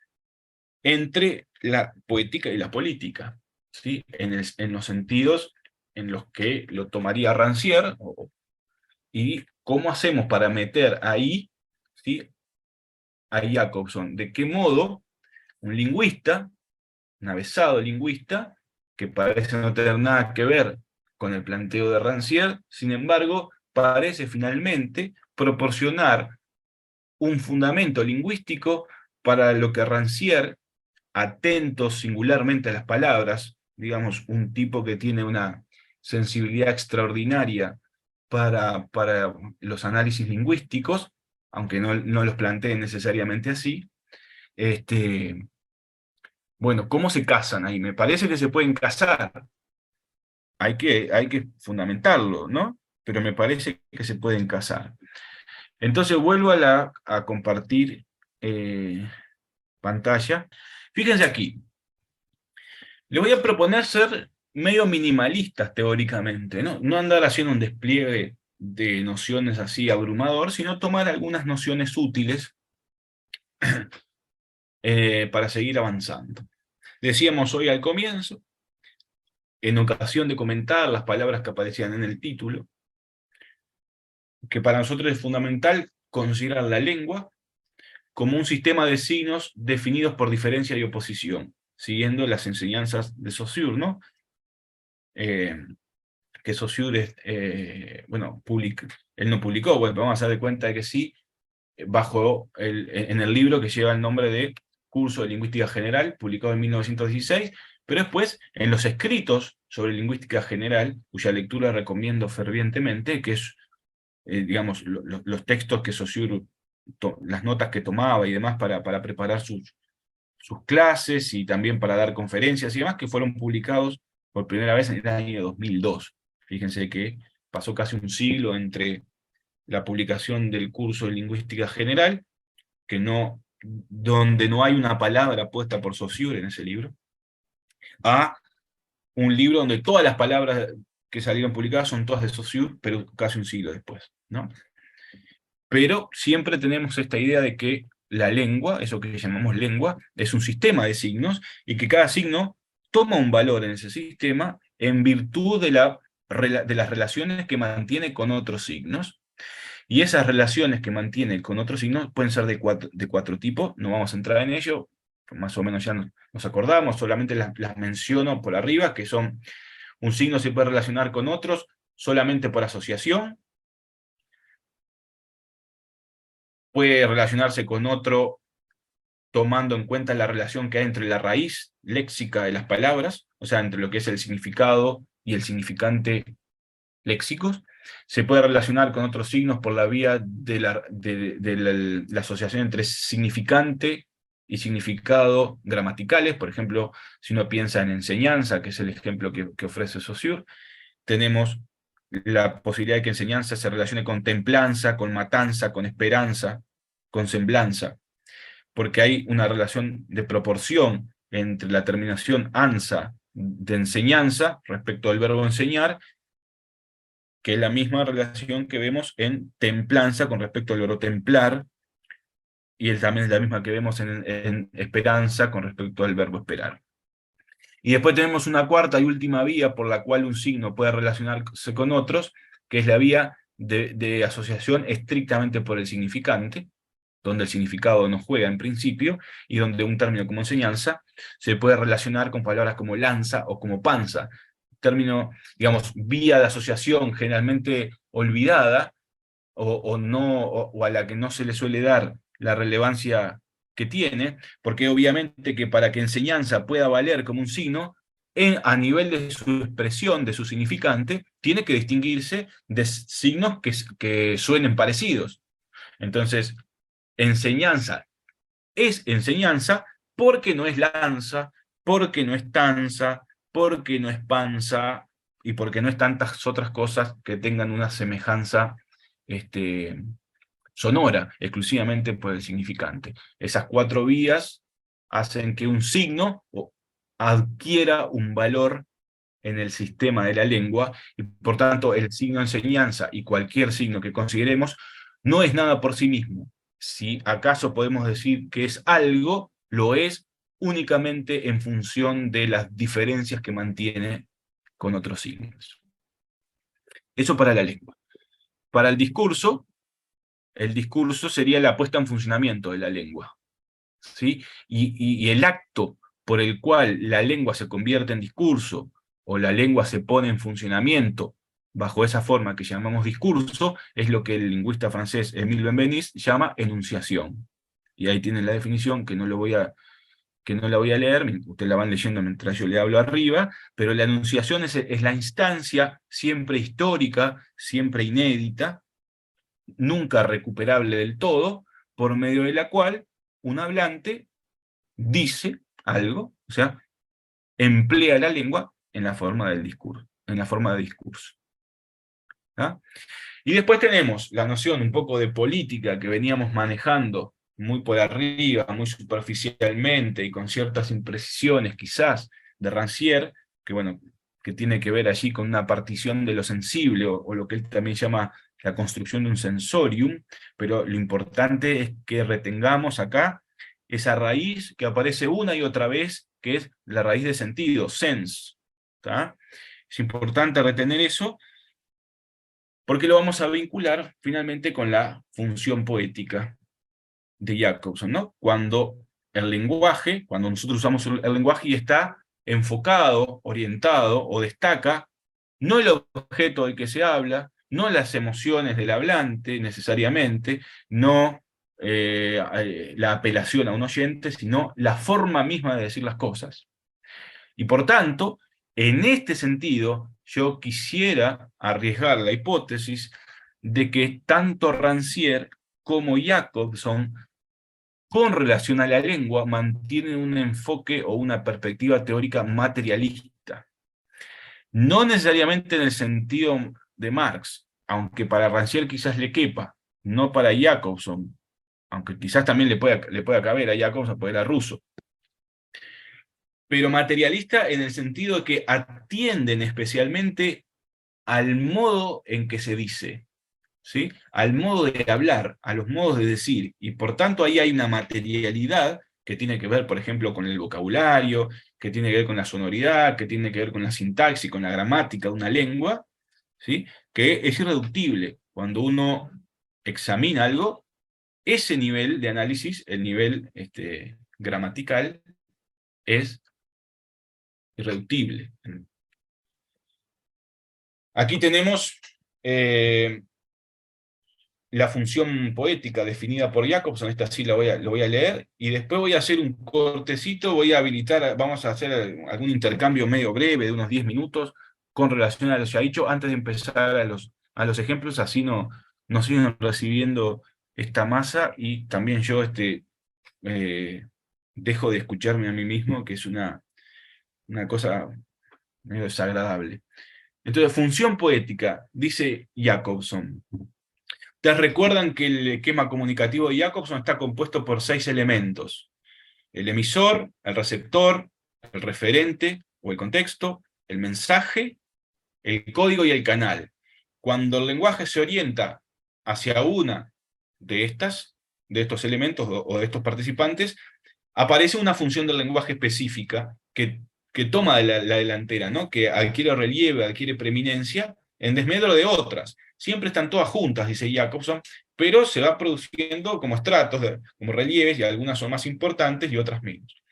entre la poética y la política, ¿sí? En los sentidos en los que lo tomaría Rancière, y cómo hacemos para meter ahí, ¿sí?, a Jacobson. De qué modo un lingüista, un avesado lingüista, que parece no tener nada que ver con el planteo de Rancière, sin embargo, parece finalmente proporcionar un fundamento lingüístico para lo que Rancière, atento singularmente a las palabras, digamos, un tipo que tiene una sensibilidad extraordinaria para los análisis lingüísticos, aunque no los plantee necesariamente así. Bueno, ¿cómo se casan ahí? Me parece que se pueden casar. Hay que fundamentarlo, ¿no? Pero me parece que se pueden casar. Entonces vuelvo a compartir pantalla. Fíjense aquí. Le voy a proponer ser medio minimalistas teóricamente, ¿no? No andar haciendo un despliegue de nociones así abrumador, sino tomar algunas nociones útiles para seguir avanzando. Decíamos hoy al comienzo, en ocasión de comentar las palabras que aparecían en el título, que para nosotros es fundamental considerar la lengua como un sistema de signos definidos por diferencia y oposición, siguiendo las enseñanzas de Saussure, ¿no? Que Saussure, bueno, él no publicó, bueno, pero vamos a dar cuenta de que sí, en el libro que lleva el nombre de Curso de Lingüística General, publicado en 1916, pero después en los escritos sobre lingüística general, cuya lectura recomiendo fervientemente, que es, digamos, los textos que Saussure, las notas que tomaba y demás para preparar sus clases y también para dar conferencias y demás, que fueron publicados por primera vez en el año 2002. Fíjense que pasó casi un siglo entre la publicación del curso de lingüística general, donde no hay una palabra puesta por Saussure en ese libro, a un libro donde todas las palabras que salieron publicadas son todas de Saussure, pero casi un siglo después, ¿no? Pero siempre tenemos esta idea de que la lengua, eso que llamamos lengua, es un sistema de signos, y que cada signo toma un valor en ese sistema en virtud de las relaciones que mantiene con otros signos. Y esas relaciones que mantiene con otros signos pueden ser de cuatro tipos, no vamos a entrar en ello, más o menos ya nos acordamos, solamente las menciono por arriba, que son: un signo se puede relacionar con otros solamente por asociación, puede relacionarse con otro tomando en cuenta la relación que hay entre la raíz léxica de las palabras, o sea, entre lo que es el significado y el significante léxicos, se puede relacionar con otros signos por la vía de la asociación entre significante y significado gramaticales. Por ejemplo, si uno piensa en enseñanza, que es el ejemplo que ofrece Saussure, tenemos la posibilidad de que enseñanza se relacione con templanza, con matanza, con esperanza, con semblanza, porque hay una relación de proporción entre la terminación ansa de enseñanza respecto al verbo enseñar, que es la misma relación que vemos en templanza con respecto al verbo templar, y también es la misma que vemos en esperanza con respecto al verbo esperar. Y después tenemos una cuarta y última vía por la cual un signo puede relacionarse con otros, que es la vía de asociación estrictamente por el significante, donde el significado no juega en principio, y donde un término como enseñanza se puede relacionar con palabras como lanza o como panza. Término, digamos, vía de asociación generalmente olvidada, o a la que no se le suele dar la relevancia que tiene, porque obviamente que para que enseñanza pueda valer como un signo, a nivel de su expresión, de su significante, tiene que distinguirse de signos que suenen parecidos. Entonces, enseñanza es enseñanza porque no es lanza, porque no es tanza, porque no es panza, y porque no es tantas otras cosas que tengan una semejanza sonora, exclusivamente por el significante. Esas cuatro vías hacen que un signo adquiera un valor en el sistema de la lengua, y por tanto el signo enseñanza y cualquier signo que consideremos no es nada por sí mismo. Si acaso podemos decir que es algo, lo es únicamente en función de las diferencias que mantiene con otros signos. Eso para la lengua. Para el discurso sería la puesta en funcionamiento de la lengua, ¿sí? Y el acto por el cual la lengua se convierte en discurso, o la lengua se pone en funcionamiento bajo esa forma que llamamos discurso, es lo que el lingüista francés Émile Benveniste llama enunciación. Y ahí tienen la definición, que no la voy a leer, ustedes la van leyendo mientras yo le hablo arriba, pero la enunciación es la instancia siempre histórica, siempre inédita, nunca recuperable del todo, por medio de la cual un hablante dice algo, o sea, emplea la lengua en la forma del discurso, en la forma de discurso. ¿Ah? Y después tenemos la noción un poco de política que veníamos manejando muy por arriba, muy superficialmente y con ciertas imprecisiones quizás de Rancière, que bueno, que tiene que ver allí con una partición de lo sensible, o lo que él también llama la construcción de un sensorium, pero lo importante es que retengamos acá esa raíz que aparece una y otra vez, que es la raíz de sentido, sense. ¿Tá? Es importante retener eso, porque lo vamos a vincular finalmente con la función poética de Jacobson, ¿no? Cuando nosotros usamos el lenguaje y está enfocado, orientado o destaca, no el objeto del que se habla, no las emociones del hablante necesariamente, no la apelación a un oyente, sino la forma misma de decir las cosas. Y por tanto, en este sentido, yo quisiera arriesgar la hipótesis de que tanto Rancière como Jacobson, con relación a la lengua, mantienen un enfoque o una perspectiva teórica materialista. No necesariamente en el sentido de Marx, aunque para Rancière quizás le quepa, no para Jacobson, aunque quizás también le pueda caber a Jacobson porque era ruso. Pero materialista en el sentido de que atienden especialmente al modo en que se dice, ¿sí? Al modo de hablar, a los modos de decir, y por tanto ahí hay una materialidad que tiene que ver, por ejemplo, con el vocabulario, que tiene que ver con la sonoridad, que tiene que ver con la sintaxis, con la gramática de una lengua, ¿sí? Que es irreductible. Cuando uno examina algo, ese nivel de análisis, el nivel gramatical, es irreductible. Aquí tenemos la función poética definida por Jacobson, esta sí lo voy a leer, y después voy a hacer un cortecito, voy a habilitar, vamos a hacer algún intercambio medio breve de unos 10 minutos, con relación a lo ya dicho, antes de empezar a los ejemplos, así no siguen recibiendo esta masa, y también yo dejo de escucharme a mí mismo, que es una cosa medio desagradable. Entonces, función poética, dice Jacobson. ¿Te recuerdan que el esquema comunicativo de Jacobson está compuesto por 6 elementos? El emisor, el receptor, el referente o el contexto, el mensaje, el código y el canal. Cuando el lenguaje se orienta hacia una de estos elementos o de estos participantes, aparece una función del lenguaje específica que toma la delantera, ¿no? Que adquiere relieve, adquiere preeminencia, en desmedro de otras. Siempre están todas juntas, dice Jacobson, pero se va produciendo como estratos, como relieves, y algunas son más importantes y otras menos.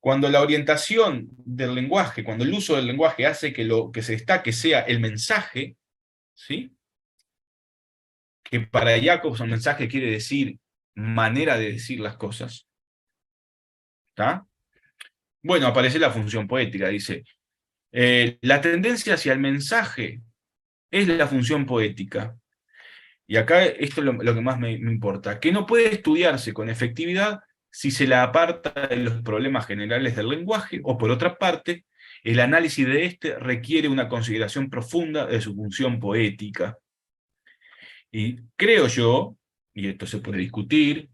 Cuando la orientación del lenguaje, cuando el uso del lenguaje hace que lo que se destaque sea el mensaje, ¿sí? Que para Jacobson mensaje quiere decir manera de decir las cosas, ¿está? Bueno, aparece la función poética, dice, la tendencia hacia el mensaje es la función poética. Y acá esto es lo que más me importa, que no puede estudiarse con efectividad si se la aparta de los problemas generales del lenguaje, o por otra parte, el análisis de este requiere una consideración profunda de su función poética. Y creo yo, y esto se puede discutir,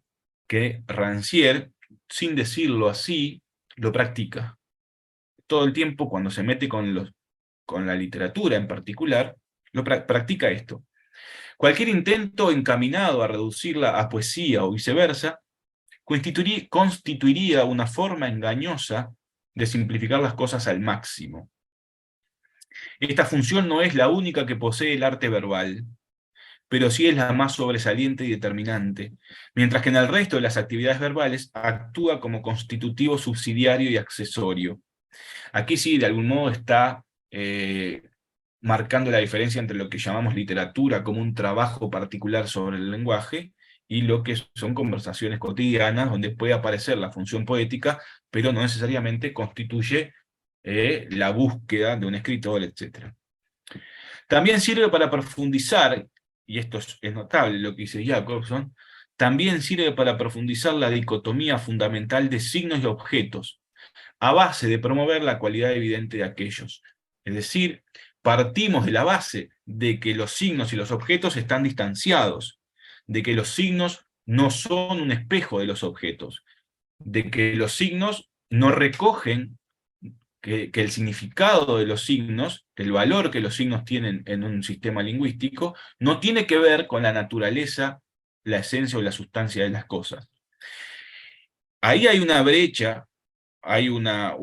que Rancière, sin decirlo así, lo practica. Todo el tiempo, cuando se mete con la literatura en particular, practica esto. Cualquier intento encaminado a reducirla a poesía o viceversa, constituiría una forma engañosa de simplificar las cosas al máximo. Esta función no es la única que posee el arte verbal, pero sí es la más sobresaliente y determinante, mientras que en el resto de las actividades verbales actúa como constitutivo subsidiario y accesorio. Aquí sí, de algún modo está marcando la diferencia entre lo que llamamos literatura como un trabajo particular sobre el lenguaje, y lo que son conversaciones cotidianas, donde puede aparecer la función poética, pero no necesariamente constituye la búsqueda de un escritor, etc. También sirve para profundizar, y esto es notable lo que dice Jacobson, también sirve para profundizar la dicotomía fundamental de signos y objetos, a base de promover la cualidad evidente de aquellos. Es decir, partimos de la base de que los signos y los objetos están distanciados, de que los signos no son un espejo de los objetos, de que los signos no recogen, que el significado de los signos, el valor que los signos tienen en un sistema lingüístico, no tiene que ver con la naturaleza, la esencia o la sustancia de las cosas. Ahí hay una brecha, hay una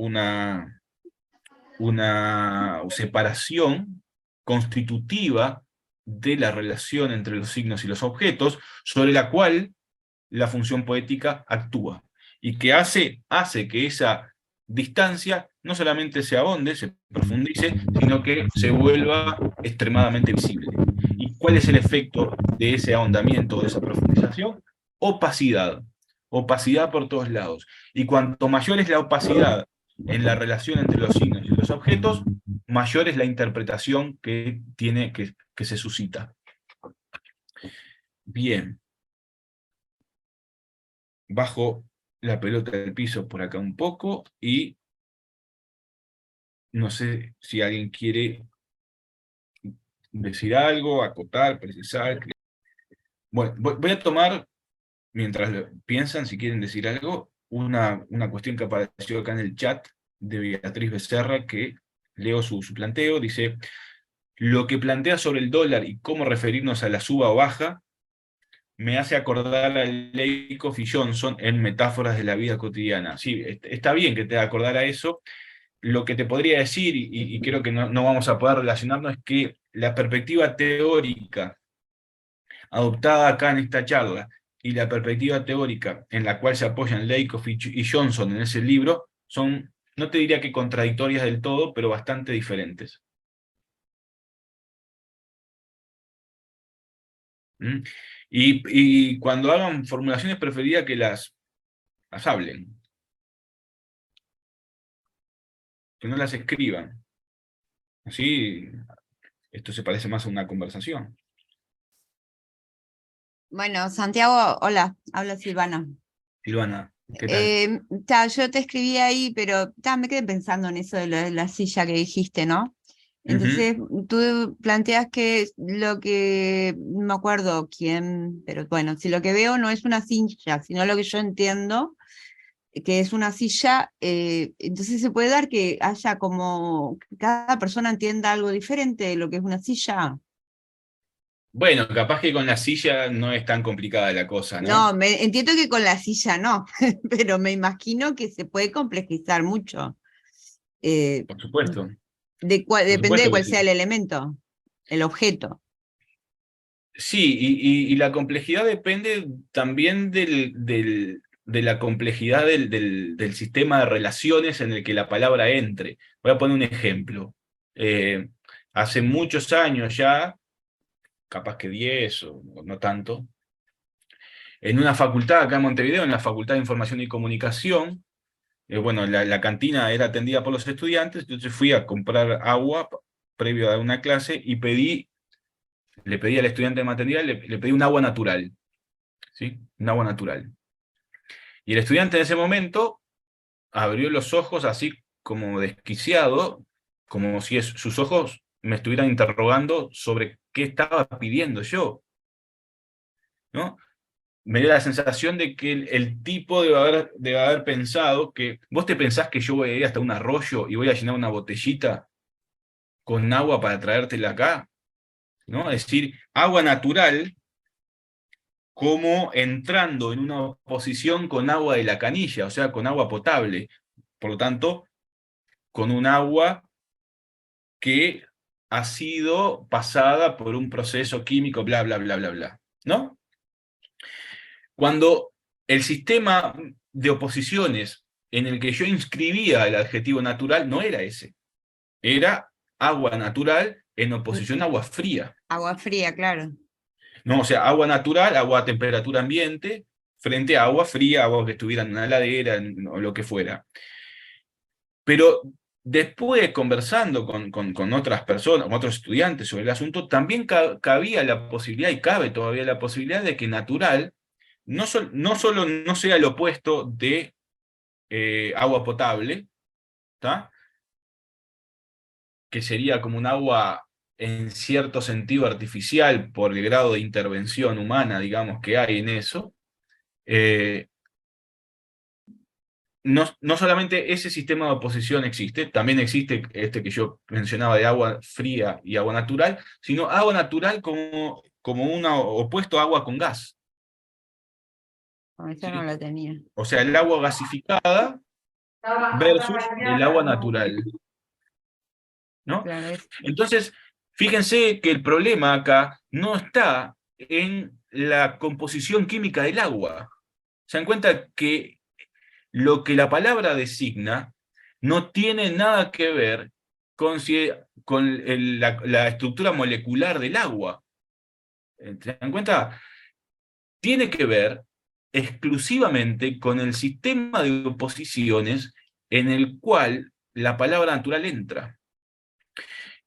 separación constitutiva de la relación entre los signos y los objetos, sobre la cual la función poética actúa, y que hace que esa distancia no solamente se ahonde, se profundice, sino que se vuelva extremadamente visible. ¿Y cuál es el efecto de ese ahondamiento, de esa profundización? Opacidad. Opacidad por todos lados. Y cuanto mayor es la opacidad en la relación entre los signos y los objetos, mayor es la interpretación que se suscita. Bien. Bajo la pelota del piso por acá un poco, y no sé si alguien quiere decir algo, acotar, precisar. Bueno, voy a tomar, mientras piensan si quieren decir algo, una cuestión que apareció acá en el chat de Beatriz Becerra, que leo su planteo. Dice: lo que plantea sobre el dólar y cómo referirnos a la suba o baja me hace acordar a Lakoff y Johnson en Metáforas de la vida cotidiana. Sí, está bien que te haga acordar a eso. Lo que te podría decir, y creo que no vamos a poder relacionarnos, es que la perspectiva teórica adoptada acá en esta charla y la perspectiva teórica en la cual se apoyan Lakoff y Johnson en ese libro son, no te diría que contradictorias del todo, pero bastante diferentes. ¿Mm? Y cuando hagan formulaciones, preferiría que las hablen, que no las escriban. Así, esto se parece más a una conversación. Bueno, Santiago, hola, habla Silvana. Silvana, ¿qué tal? Yo te escribí ahí, pero me quedé pensando en eso de la silla que dijiste, ¿no? Entonces, tú planteas que lo que, no me acuerdo quién, pero bueno, si lo que veo no es una silla, sino lo que yo entiendo, que es una silla, entonces se puede dar que haya como, que cada persona entienda algo diferente de lo que es una silla. Bueno, capaz que con la silla no es tan complicada la cosa, ¿no? No, entiendo que con la silla no, pero me imagino que se puede complejizar mucho. Eh, Por supuesto, por Depende de supuesto que cuál sea el sí. elemento, el objeto. Sí, y la complejidad depende también de la complejidad del sistema de relaciones en el que la palabra entre. Voy a poner un ejemplo. Hace muchos años ya, capaz que 10 o no tanto, en una facultad acá en Montevideo, en la Facultad de Información y Comunicación, bueno, la cantina era atendida por los estudiantes, entonces fui a comprar agua previo a una clase y le pedí al estudiante de materia, le pedí un agua natural, ¿sí? Un agua natural. Y el estudiante en ese momento abrió los ojos así como desquiciado, como si sus ojos me estuvieran interrogando sobre qué estaba pidiendo yo, ¿no? Me dio la sensación de que el tipo debe haber pensado que, ¿vos te pensás que yo voy a ir hasta un arroyo y voy a llenar una botellita con agua para traértela acá? ¿No? Es decir, agua natural como entrando en una oposición con agua de la canilla, o sea, con agua potable. Por lo tanto, con un agua que ha sido pasada por un proceso químico, bla, bla, bla, bla, bla. ¿No? Cuando el sistema de oposiciones en el que yo inscribía el adjetivo natural no era ese, era agua natural en oposición a agua fría. Agua fría, claro. ¿No? O sea, agua natural, agua a temperatura ambiente, frente a agua fría, agua que estuviera en una heladera o lo que fuera. Pero después, conversando con otras personas, con otros estudiantes sobre el asunto, también cabía la posibilidad, y cabe todavía la posibilidad, de que natural no solo no sea el opuesto de agua potable, ¿tá? Que sería como un agua en cierto sentido artificial por el grado de intervención humana, digamos, que hay en eso. eh, no solamente ese sistema de oposición existe, también existe este que yo mencionaba de agua fría y agua natural, sino agua natural como un opuesto a agua con gas. Esa no ¿Sí? la tenía. O sea, el agua gasificada versus el agua natural, ¿no? Claro, Entonces, fíjense que el problema acá no está en la composición química del agua. Se dan cuenta que lo que la palabra designa no tiene nada que ver con la estructura molecular del agua. ¿Se dan cuenta? Tiene que ver exclusivamente con el sistema de oposiciones en el cual la palabra natural entra.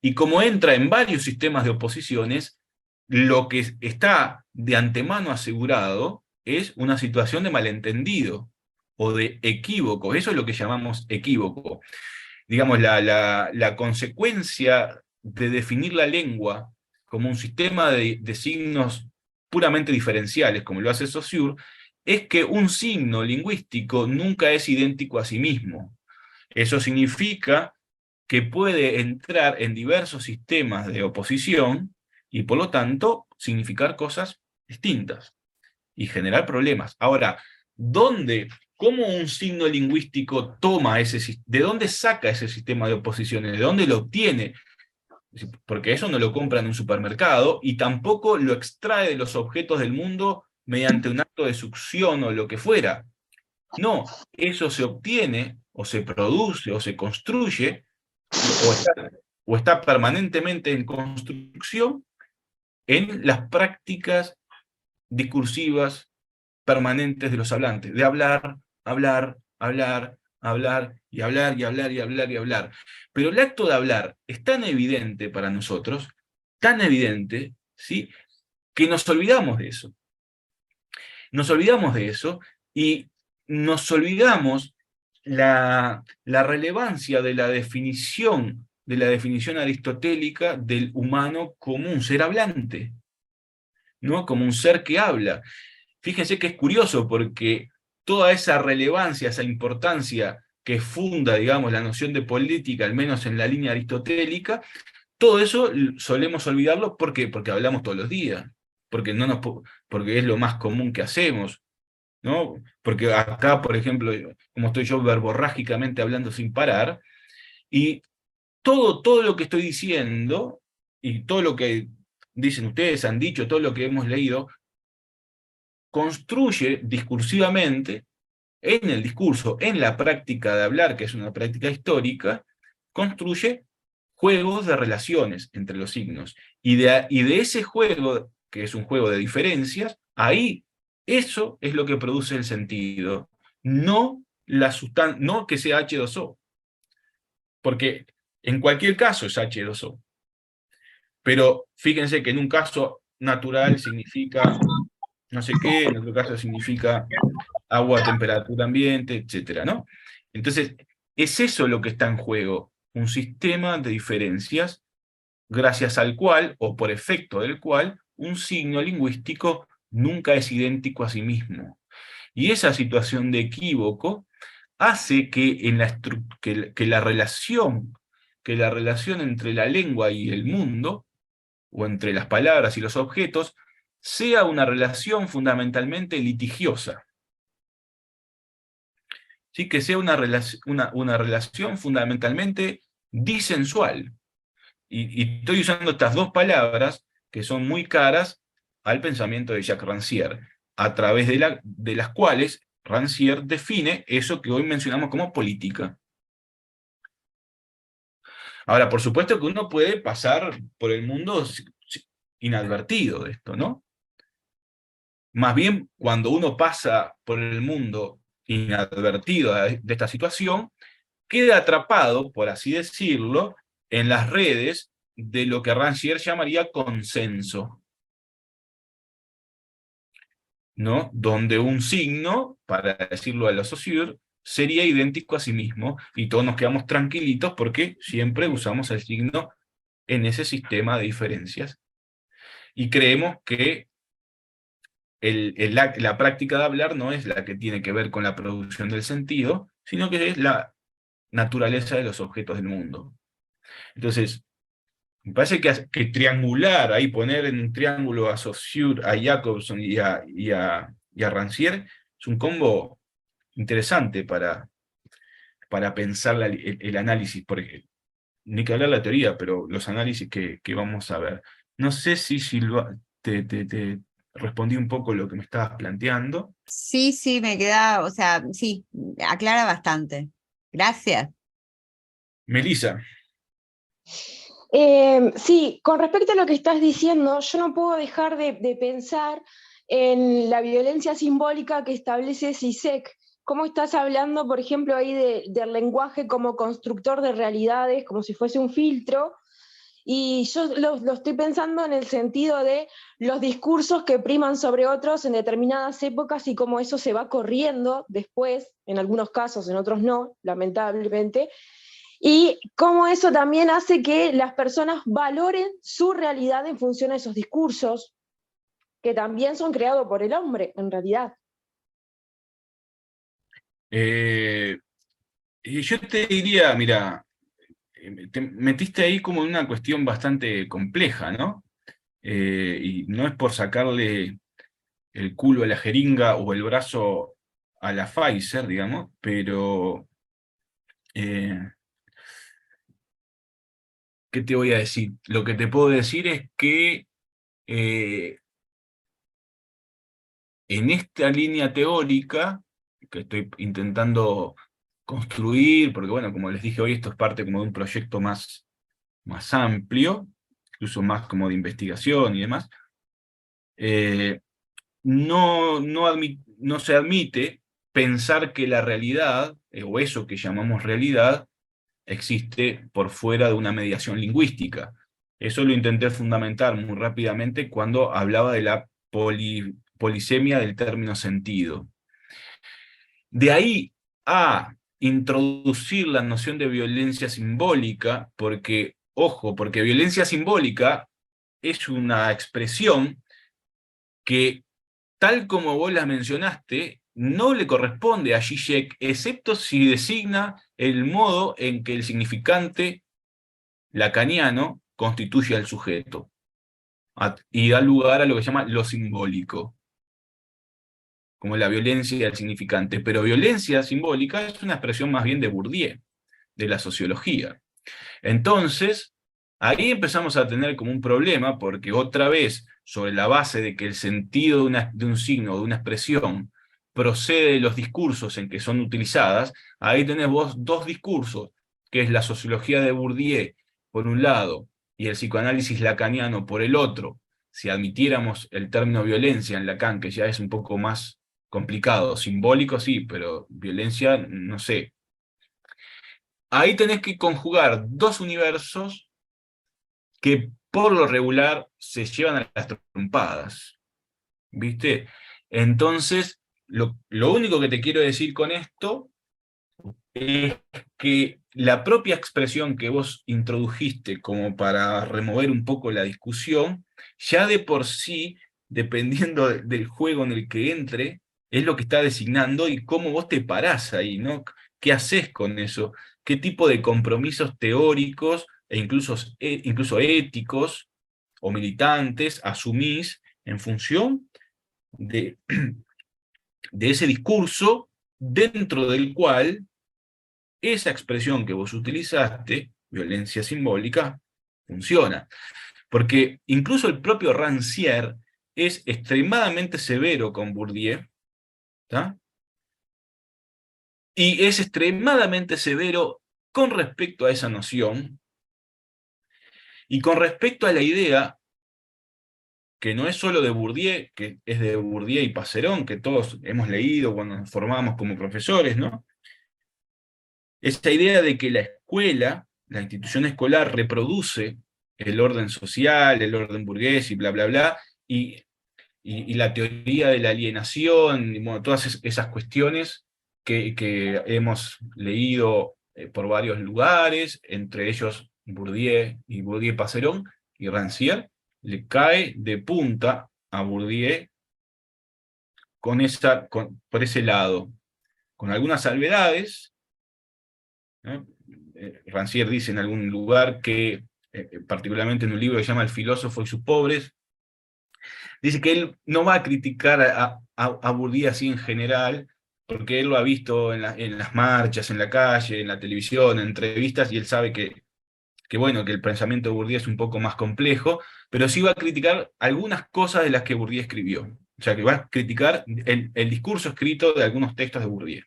Y como entra en varios sistemas de oposiciones, lo que está de antemano asegurado es una situación de malentendido o de equívoco. Eso es lo que llamamos equívoco. Digamos, la consecuencia de definir la lengua como un sistema de signos puramente diferenciales, como lo hace Saussure, es que un signo lingüístico nunca es idéntico a sí mismo. Eso significa que puede entrar en diversos sistemas de oposición y por lo tanto significar cosas distintas y generar problemas. Ahora, cómo un signo lingüístico toma de dónde saca ese sistema de oposiciones, de dónde lo obtiene? Porque eso no lo compra en un supermercado y tampoco lo extrae de los objetos del mundo mediante un acto de succión o lo que fuera. No, eso se obtiene o se produce o se construye o está permanentemente en construcción en las prácticas discursivas permanentes de los hablantes, de hablar, hablar, hablar, hablar, y hablar, y hablar, y hablar, y hablar. Pero el acto de hablar es tan evidente para nosotros, tan evidente, ¿sí?, que nos olvidamos de eso. Nos olvidamos de eso, y nos olvidamos la relevancia de la definición aristotélica del humano como un ser hablante, ¿no?, como un ser que habla. Fíjense que es curioso, porque toda esa relevancia, esa importancia que funda, digamos, la noción de política, al menos en la línea aristotélica, todo eso solemos olvidarlo. ¿Por qué? Porque hablamos todos los días, porque, porque es lo más común que hacemos, ¿no? Porque acá, por ejemplo, como estoy yo verborrágicamente hablando sin parar, y todo lo que estoy diciendo, y todo lo que dicen ustedes, han dicho, todo lo que hemos leído, construye discursivamente, en el discurso, en la práctica de hablar, que es una práctica histórica, construye juegos de relaciones entre los signos. Y de ese juego, que es un juego de diferencias, ahí, eso es lo que produce el sentido, no no que sea H2O, porque en cualquier caso es H2O. Pero fíjense que en un caso natural significa no sé qué, en otro caso significa agua a temperatura ambiente, etcétera, ¿no? Entonces, es eso lo que está en juego, un sistema de diferencias gracias al cual, o por efecto del cual, un signo lingüístico nunca es idéntico a sí mismo. Y esa situación de equívoco hace que la relación entre la lengua y el mundo, o entre las palabras y los objetos, sea una relación fundamentalmente litigiosa. ¿Sí? Que sea una relación fundamentalmente disensual. Y estoy usando estas dos palabras que son muy caras al pensamiento de Jacques Rancière, a través de las cuales Rancière define eso que hoy mencionamos como política. Ahora, por supuesto que uno puede pasar por el mundo inadvertido de esto, ¿no? Más bien, cuando uno pasa por el mundo inadvertido de esta situación, queda atrapado, por así decirlo, en las redes de lo que Rancière llamaría consenso, ¿no? Donde un signo, para decirlo a la Saussure, sería idéntico a sí mismo, y todos nos quedamos tranquilitos porque siempre usamos el signo en ese sistema de diferencias. Y creemos que la práctica de hablar no es la que tiene que ver con la producción del sentido, sino que es la naturaleza de los objetos del mundo. Entonces, me parece que triangular, ahí poner en un triángulo a Saussure, a Jacobson y a Rancière, es un combo interesante para pensar el análisis, porque ni que hablar la teoría, pero los análisis que vamos a ver. No sé si Silva, te respondí un poco lo que me estabas planteando. Sí, sí, me queda, o sea, sí, aclara bastante. Gracias. Melissa. Sí, con respecto a lo que estás diciendo, yo no puedo dejar de pensar en la violencia simbólica que establece Zizek. ¿Cómo estás hablando, por ejemplo, ahí del lenguaje como constructor de realidades, como si fuese un filtro? Y yo lo estoy pensando en el sentido de los discursos que priman sobre otros en determinadas épocas y cómo eso se va corriendo después, en algunos casos, en otros no, lamentablemente, y cómo eso también hace que las personas valoren su realidad en función a esos discursos, que también son creados por el hombre, en realidad. Y yo te diría, mira, te metiste ahí como en una cuestión bastante compleja, ¿no? Y no es por sacarle el culo a la jeringa o el brazo a la Pfizer, digamos, pero ¿qué te voy a decir? Lo que te puedo decir es que en esta línea teórica que estoy intentando construir, porque bueno, como les dije hoy, esto es parte como de un proyecto más amplio, incluso más como de investigación y demás, no se admite pensar que la realidad, o eso que llamamos realidad, existe por fuera de una mediación lingüística. Eso lo intenté fundamentar muy rápidamente cuando hablaba de la polisemia del término sentido. De ahí a introducir la noción de violencia simbólica, porque, ojo, porque violencia simbólica es una expresión que, tal como vos la mencionaste, no le corresponde a Zizek, excepto si designa el modo en que el significante lacaniano constituye al sujeto, y da lugar a lo que se llama lo simbólico, como la violencia del significante. Pero violencia simbólica es una expresión más bien de Bourdieu, de la sociología. Entonces, ahí empezamos a tener como un problema, porque otra vez, sobre la base de que el sentido de un signo o de una expresión procede de los discursos en que son utilizadas, ahí tenés vos dos discursos, que es la sociología de Bourdieu, por un lado, y el psicoanálisis lacaniano por el otro. Si admitiéramos el término violencia en Lacan, que ya es un poco más complicado, simbólico sí, pero violencia no sé. Ahí tenés que conjugar dos universos que por lo regular se llevan a las trompadas, ¿viste? Entonces, lo único que te quiero decir con esto es que la propia expresión que vos introdujiste como para remover un poco la discusión, ya de por sí, dependiendo del juego en el que entre, es lo que está designando y cómo vos te parás ahí, ¿no? ¿Qué haces con eso? ¿Qué tipo de compromisos teóricos e incluso éticos o militantes asumís en función de, de ese discurso dentro del cual esa expresión que vos utilizaste, violencia simbólica, funciona? Porque incluso el propio Rancière es extremadamente severo con Bourdieu, ¿tá? Y es extremadamente severo con respecto a esa noción, y con respecto a la idea, que no es solo de Bourdieu, que es de Bourdieu y Passerón, que todos hemos leído cuando nos formamos como profesores, ¿no? Esa idea de que la escuela, la institución escolar, reproduce el orden social, el orden burgués y bla, bla, bla, y la teoría de la alienación, y bueno, todas esas cuestiones que hemos leído por varios lugares, entre ellos Bourdieu y Bourdieu-Passerón, y Rancière, le cae de punta a Bourdieu por ese lado, con algunas salvedades, ¿no? Rancière dice en algún lugar que, particularmente en un libro que se llama El filósofo y sus pobres, dice que él no va a criticar a Bourdieu así en general, porque él lo ha visto en las marchas, en la calle, en la televisión, en entrevistas, y él sabe bueno, que el pensamiento de Bourdieu es un poco más complejo, pero sí va a criticar algunas cosas de las que Bourdieu escribió. O sea, que va a criticar el discurso escrito de algunos textos de Bourdieu,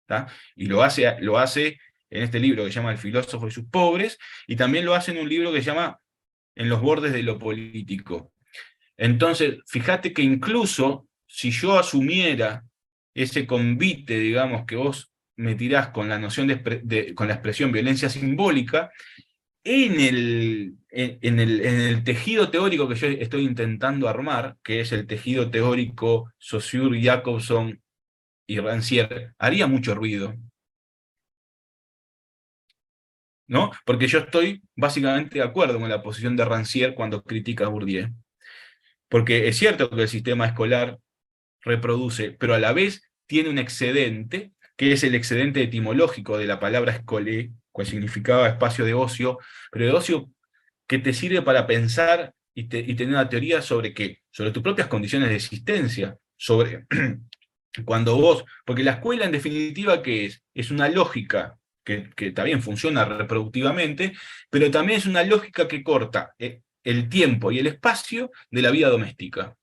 ¿tá? Y lo hace en este libro que se llama El filósofo y sus pobres, y también lo hace en un libro que se llama En los bordes de lo político. Entonces, fíjate que incluso si yo asumiera ese convite, digamos, que vos me tirás con la noción con la expresión violencia simbólica, en el tejido teórico que yo estoy intentando armar, que es el tejido teórico Saussure, Jacobson y Rancière, haría mucho ruido, ¿no? Porque yo estoy básicamente de acuerdo con la posición de Rancière cuando critica a Bourdieu. Porque es cierto que el sistema escolar reproduce, pero a la vez tiene un excedente, que es el excedente etimológico de la palabra escolé, que significaba espacio de ocio, pero de ocio que te sirve para pensar y tener una teoría sobre qué, sobre tus propias condiciones de existencia, sobre cuando vos, porque la escuela en definitiva, ¿qué es? Es una lógica que también funciona reproductivamente, pero también es una lógica que corta el tiempo y el espacio de la vida doméstica.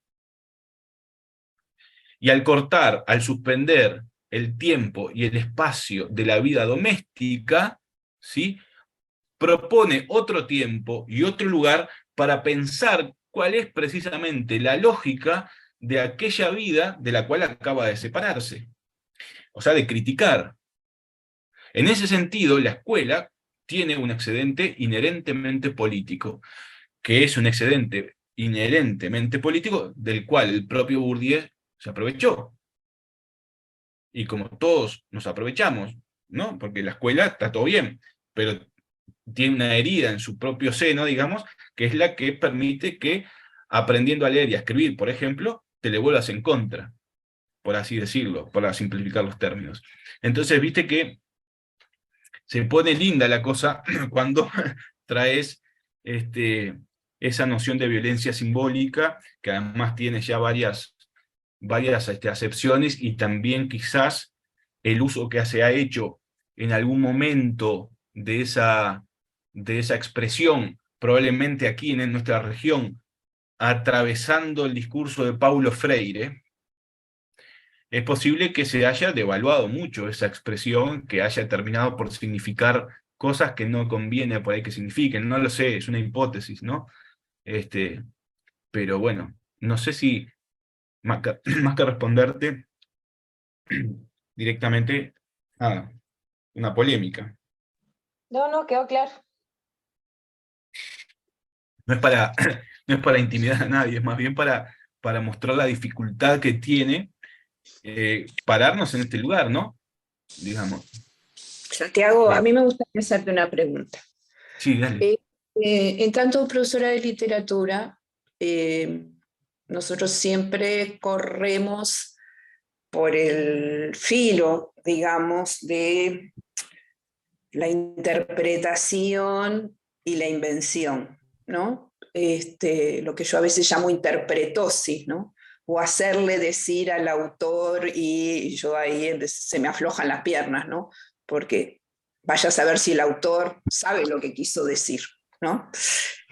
Y al cortar, al suspender el tiempo y el espacio de la vida doméstica, ¿sí?, propone otro tiempo y otro lugar para pensar cuál es precisamente la lógica de aquella vida de la cual acaba de separarse. o sea, de criticar. En ese sentido, la escuela tiene un excedente inherentemente político, que es un excedente inherentemente político del cual el propio Bourdieu se aprovechó. Y como todos nos aprovechamos, ¿no? Porque la escuela está todo bien, pero tiene una herida en su propio seno, digamos, que es la que permite que, aprendiendo a leer y a escribir, por ejemplo, te le vuelvas en contra, por así decirlo, para simplificar los términos. Entonces, viste que se pone linda la cosa cuando traes esa noción de violencia simbólica, que además tiene ya varias acepciones, y también quizás el uso que se ha hecho en algún momento de esa expresión, probablemente aquí en nuestra región, atravesando el discurso de Paulo Freire. Es posible que se haya devaluado mucho esa expresión, que haya terminado por significar cosas que no conviene por ahí que signifiquen, no lo sé, es una hipótesis, ¿no? Pero bueno, no sé si más que responderte directamente a una polémica. No, quedó claro. No es para intimidar a nadie, es más bien para mostrar la dificultad que tiene pararnos en este lugar, ¿no? Digamos. Santiago, a mí me gustaría hacerte una pregunta. Sí, dale. En tanto profesora de literatura, nosotros siempre corremos por el filo, digamos, de la interpretación y la invención, ¿no? Lo que yo a veces llamo interpretosis, ¿no? O hacerle decir al autor, y yo ahí se me aflojan las piernas, ¿no? Porque vaya a saber si el autor sabe lo que quiso decir, ¿no?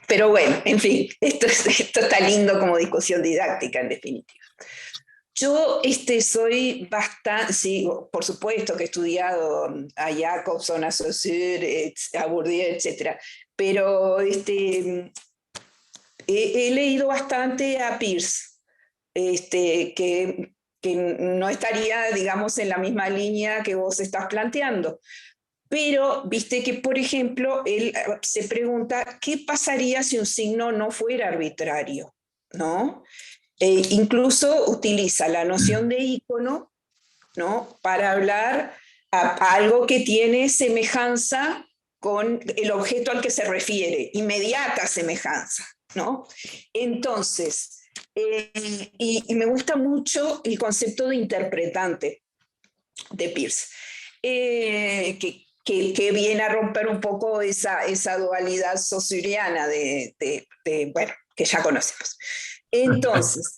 Pero bueno, en fin, esto está lindo como discusión didáctica, en definitiva. Yo soy bastante, sí, por supuesto que he estudiado a Jacobson, a Saussure, a Bourdieu, etc. Pero he leído bastante a Peirce, que no estaría, digamos, en la misma línea que vos estás planteando. Pero viste que, por ejemplo, él se pregunta, ¿qué pasaría si un signo no fuera arbitrario? ¿No? Incluso utiliza la noción de ícono, ¿no? Para hablar a algo que tiene semejanza con el objeto al que se refiere, inmediata semejanza, ¿no? Entonces, y me gusta mucho el concepto de interpretante de Peirce, que viene a romper un poco esa dualidad saussuriana bueno, que ya conocemos. Entonces,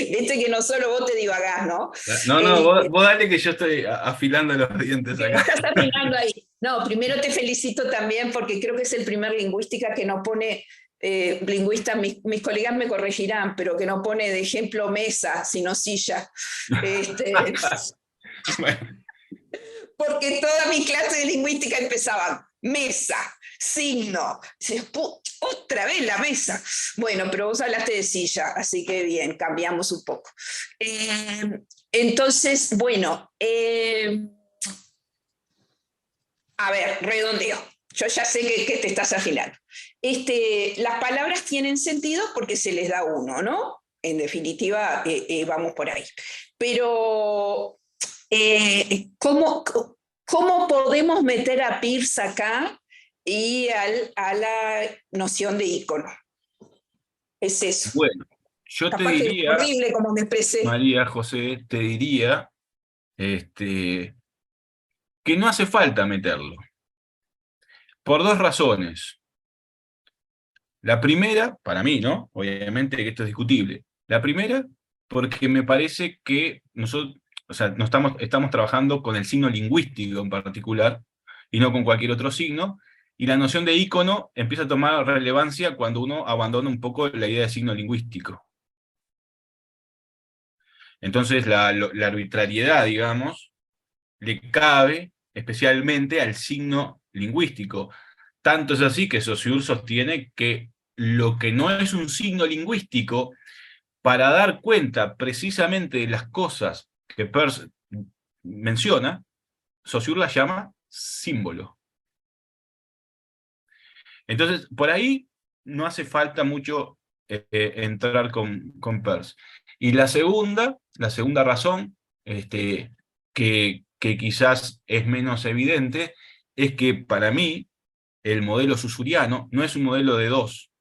viste que no solo vos te divagás, ¿no? No, vos dale, que yo estoy afilando los dientes acá. Estás afilando ahí. No, primero te felicito también porque creo que es el primer lingüística que no pone, lingüistas, mis colegas me corregirán, pero que no pone de ejemplo mesa, sino silla. Bueno. Porque toda mi clase de lingüística empezaban mesa, signo, otra vez la mesa. Bueno, pero vos hablaste de silla, así que bien, cambiamos un poco. Entonces, bueno, a ver, redondeo. Yo ya sé que te estás afilando. Las palabras tienen sentido porque se les da uno, ¿no? En definitiva, vamos por ahí. Pero, ¿cómo podemos meter a Peirce acá y a la noción de ícono? Es eso. Bueno, yo capaz te diría, que es horrible como me expresé. María José, te diría que no hace falta meterlo. Por dos razones. La primera, para mí, ¿no? Obviamente que esto es discutible. La primera, porque me parece que nosotros, o sea, no estamos trabajando con el signo lingüístico en particular, y no con cualquier otro signo, y la noción de ícono empieza a tomar relevancia cuando uno abandona un poco la idea de signo lingüístico. Entonces la arbitrariedad, digamos, le cabe especialmente al signo lingüístico. Tanto es así que Saussure sostiene que lo que no es un signo lingüístico, para dar cuenta precisamente de las cosas que Peirce menciona, Saussure la llama símbolo. Entonces, por ahí no hace falta mucho entrar con Peirce. Y la segunda razón, que quizás es menos evidente, es que para mí el modelo saussuriano no es un modelo de dos,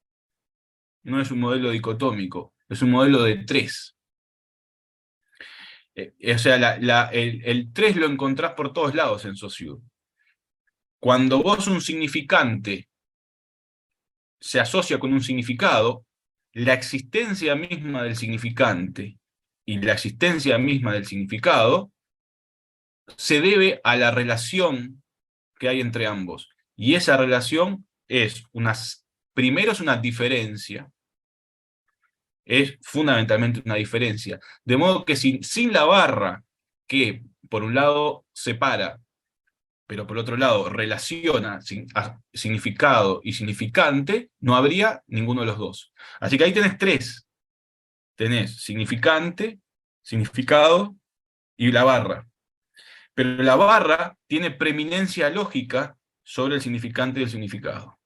no es un modelo dicotómico, es un modelo de tres. O sea, el 3 lo encontrás por todos lados en Saussure. Cuando vos un significante se asocia con un significado, la existencia misma del significante y la existencia misma del significado se debe a la relación que hay entre ambos. Y esa relación es primero es una diferencia, es fundamentalmente una diferencia. De modo que sin la barra que, por un lado, separa, pero por otro lado relaciona significado y significante, no habría ninguno de los dos. Así que ahí tenés tres. Tenés significante, significado y la barra. Pero la barra tiene preeminencia lógica sobre el significante y el significado.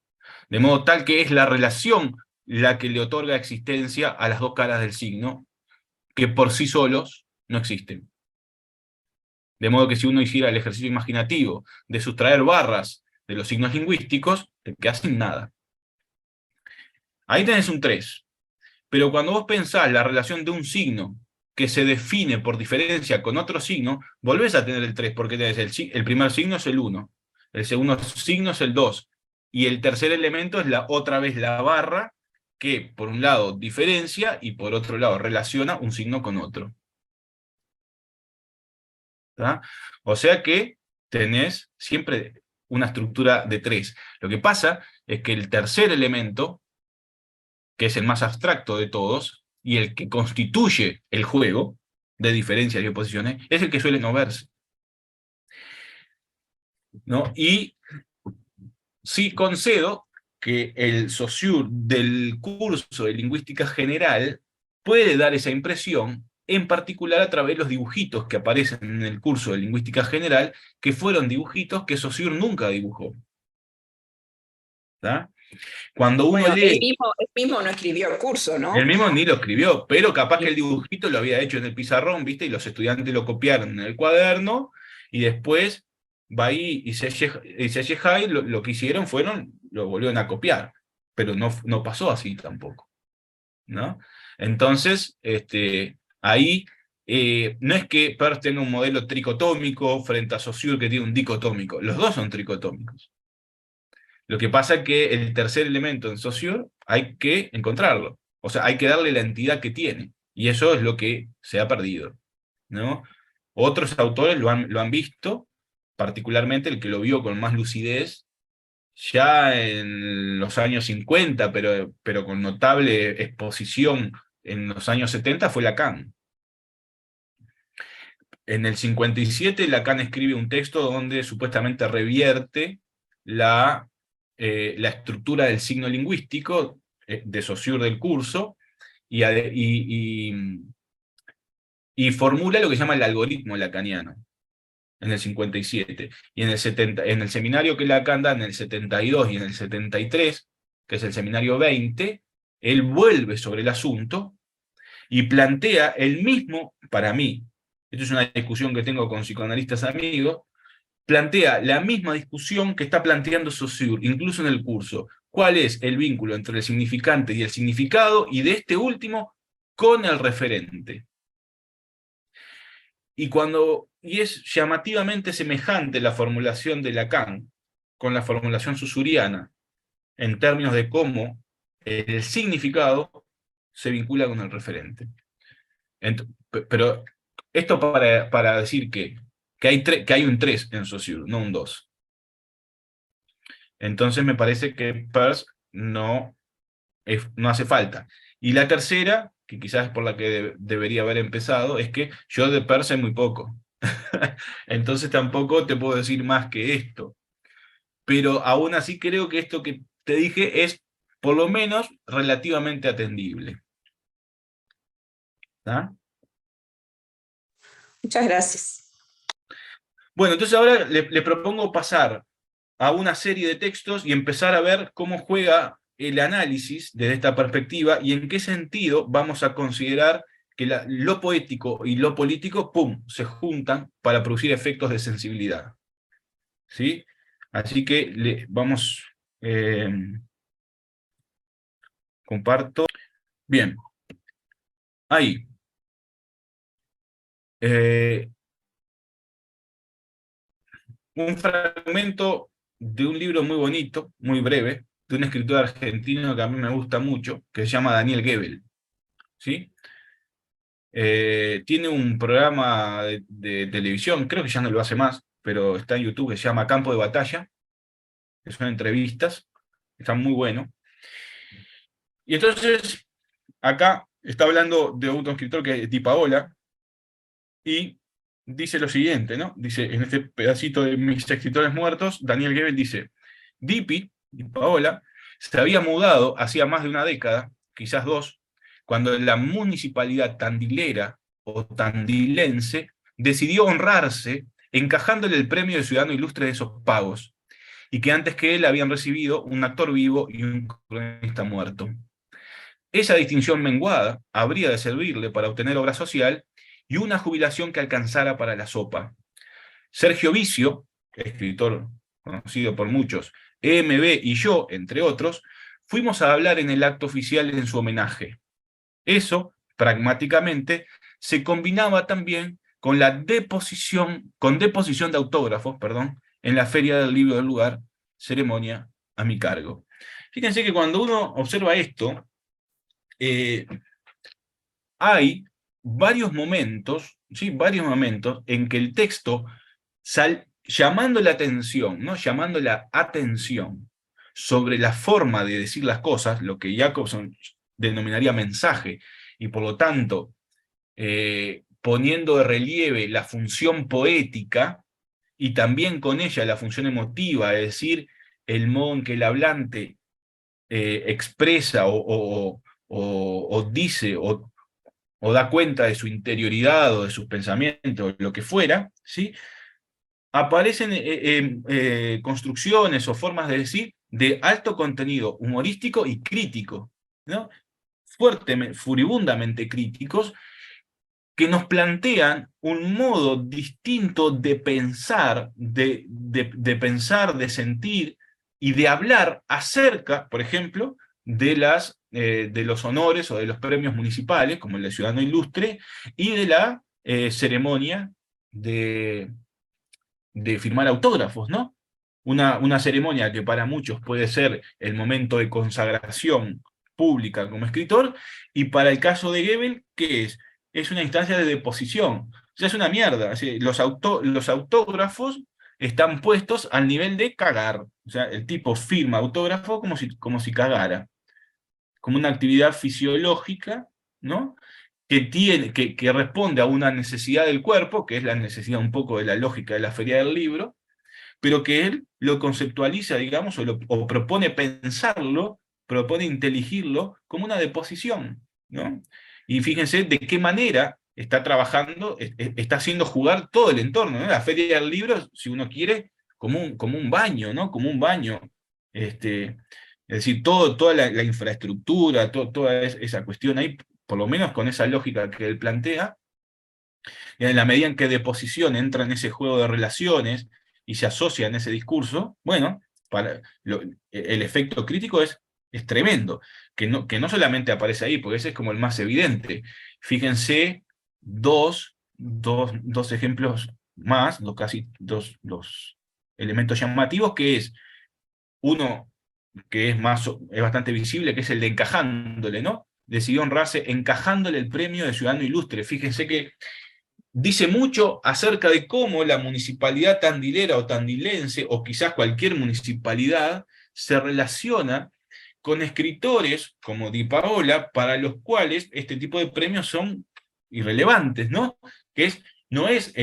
De modo tal que es la relación la que le otorga existencia a las dos caras del signo, que por sí solos no existen. De modo que si uno hiciera el ejercicio imaginativo de sustraer barras de los signos lingüísticos, te quedas sin nada. Ahí tenés un 3. Pero cuando vos pensás la relación de un signo que se define por diferencia con otro signo, volvés a tener el 3, porque tenés el primer signo es el 1, el segundo signo es el 2, y el tercer elemento es otra vez la barra, que por un lado diferencia y por otro lado relaciona un signo con otro. ¿Tá? O sea que tenés siempre una estructura de 3. Lo que pasa es que el tercer elemento, que es el más abstracto de todos, y el que constituye el juego de diferencias y oposiciones, es el que suele no verse. ¿No? Y sí concedo que el Saussure del curso de lingüística general puede dar esa impresión, en particular a través de los dibujitos que aparecen en el curso de lingüística general, que fueron dibujitos que Saussure nunca dibujó. ¿Tá? Cuando uno Bueno, lee... él mismo no escribió el curso, ¿no? Él mismo ni lo escribió, pero capaz que el dibujito lo había hecho en el pizarrón, ¿viste? Y los estudiantes lo copiaron en el cuaderno, y después Bailly y Seche lo que hicieron lo volvieron a copiar, pero no pasó así tampoco, ¿no? Entonces, ahí no es que Peirce tenga un modelo tricotómico frente a Saussure que tiene un dicotómico, los dos son tricotómicos. Lo que pasa es que el tercer elemento en Saussure hay que encontrarlo. O sea, hay que darle la entidad que tiene. Y eso es lo que se ha perdido, ¿no? Otros autores lo han visto, particularmente el que lo vio con más lucidez, ya en los años 50, pero con notable exposición en los años 70, fue Lacan. En el 57, Lacan escribe un texto donde supuestamente revierte la estructura del signo lingüístico de Saussure del curso y formula lo que se llama el algoritmo lacaniano en el 57. Y en el seminario que Lacan da en el 72 y en el 73, que es el seminario 20, él vuelve sobre el asunto y plantea el mismo, para mí, esto es una discusión que tengo con psicoanalistas amigos, plantea la misma discusión que está planteando Saussure, incluso en el curso. ¿Cuál es el vínculo entre el significante y el significado, y de este último con el referente? Y es llamativamente semejante la formulación de Lacan con la formulación saussuriana, en términos de cómo el significado se vincula con el referente. Pero esto para decir que hay un 3 en Saussure, no un 2. Entonces me parece que Peirce no hace falta. Y la tercera, que quizás es por la que debería haber empezado, es que yo de Peirce sé muy poco. Entonces tampoco te puedo decir más que esto. Pero aún así creo que esto que te dije es por lo menos relativamente atendible. ¿Ah? Muchas gracias. Bueno, entonces ahora le propongo pasar a una serie de textos y empezar a ver cómo juega el análisis desde esta perspectiva y en qué sentido vamos a considerar que lo poético y lo político, ¡pum!, se juntan para producir efectos de sensibilidad. ¿Sí? Así que vamos... comparto. Bien. Ahí. Un fragmento de un libro muy bonito, muy breve, de un escritor argentino que a mí me gusta mucho, que se llama Daniel Goebel. ¿Sí? Tiene un programa de televisión, creo que ya no lo hace más, pero está en YouTube, que se llama Campo de Batalla, que son entrevistas, están muy buenos. Y entonces, acá está hablando de otro escritor que es Di Paola, y dice lo siguiente, ¿no? Dice, en este pedacito de Mis escritores muertos, Daniel Goebel dice, Di Paola, se había mudado hacía más de una década, quizás dos, cuando la municipalidad tandilera o tandilense decidió honrarse encajándole el premio de Ciudadano Ilustre de esos pagos, y que antes que él habían recibido un actor vivo y un cronista muerto. Esa distinción menguada habría de servirle para obtener obra social y una jubilación que alcanzara para la sopa. Sergio Vicio, escritor conocido por muchos, EMB y yo, entre otros, fuimos a hablar en el acto oficial en su homenaje. Eso, pragmáticamente, se combinaba también con deposición de autógrafos, en la Feria del Libro del lugar, ceremonia a mi cargo. Fíjense que cuando uno observa esto, hay varios momentos, ¿sí? Varios momentos en que el texto, llamando la atención, ¿no? Llamando la atención sobre la forma de decir las cosas, lo que Jacobson denominaría mensaje, y por lo tanto, poniendo de relieve la función poética, y también con ella la función emotiva, es decir, el modo en que el hablante expresa o dice o da cuenta de su interioridad o de sus pensamientos, lo que fuera, ¿sí? Aparecen construcciones o formas de decir de alto contenido humorístico y crítico, ¿no? Furibundamente críticos, que nos plantean un modo distinto de pensar, de pensar, de sentir y de hablar acerca, por ejemplo, de los honores o de los premios municipales, como el de Ciudadano Ilustre, y de la ceremonia de firmar autógrafos, ¿no? Una ceremonia que para muchos puede ser el momento de consagración pública como escritor, y para el caso de Goebel, ¿qué es? Es una instancia de deposición. O sea, es una mierda. Los autógrafos están puestos al nivel de cagar. O sea, el tipo firma autógrafo como si cagara. Como una actividad fisiológica, ¿no? Que responde a una necesidad del cuerpo, que es la necesidad un poco de la lógica de la Feria del Libro, pero que él lo conceptualiza, digamos, o propone pensarlo, propone inteligirlo como una deposición, ¿no? Y fíjense de qué manera está trabajando, está haciendo jugar todo el entorno, ¿no? La Feria del Libro, si uno quiere, como un baño, ¿no? Como un baño. Es decir, toda la infraestructura, toda esa cuestión ahí, por lo menos con esa lógica que él plantea, y en la medida en que deposición entra en ese juego de relaciones y se asocia en ese discurso, bueno, el efecto crítico es tremendo, que no solamente aparece ahí, porque ese es como el más evidente. Fíjense dos ejemplos más, dos elementos llamativos, que es uno que es bastante visible, que es el de encajándole, ¿no? Decidió honrarse encajándole el premio de Ciudadano Ilustre. Fíjense que dice mucho acerca de cómo la municipalidad tandilera o tandilense, o quizás cualquier municipalidad, se relaciona con escritores como Di Paola, para los cuales este tipo de premios son irrelevantes, ¿no? No es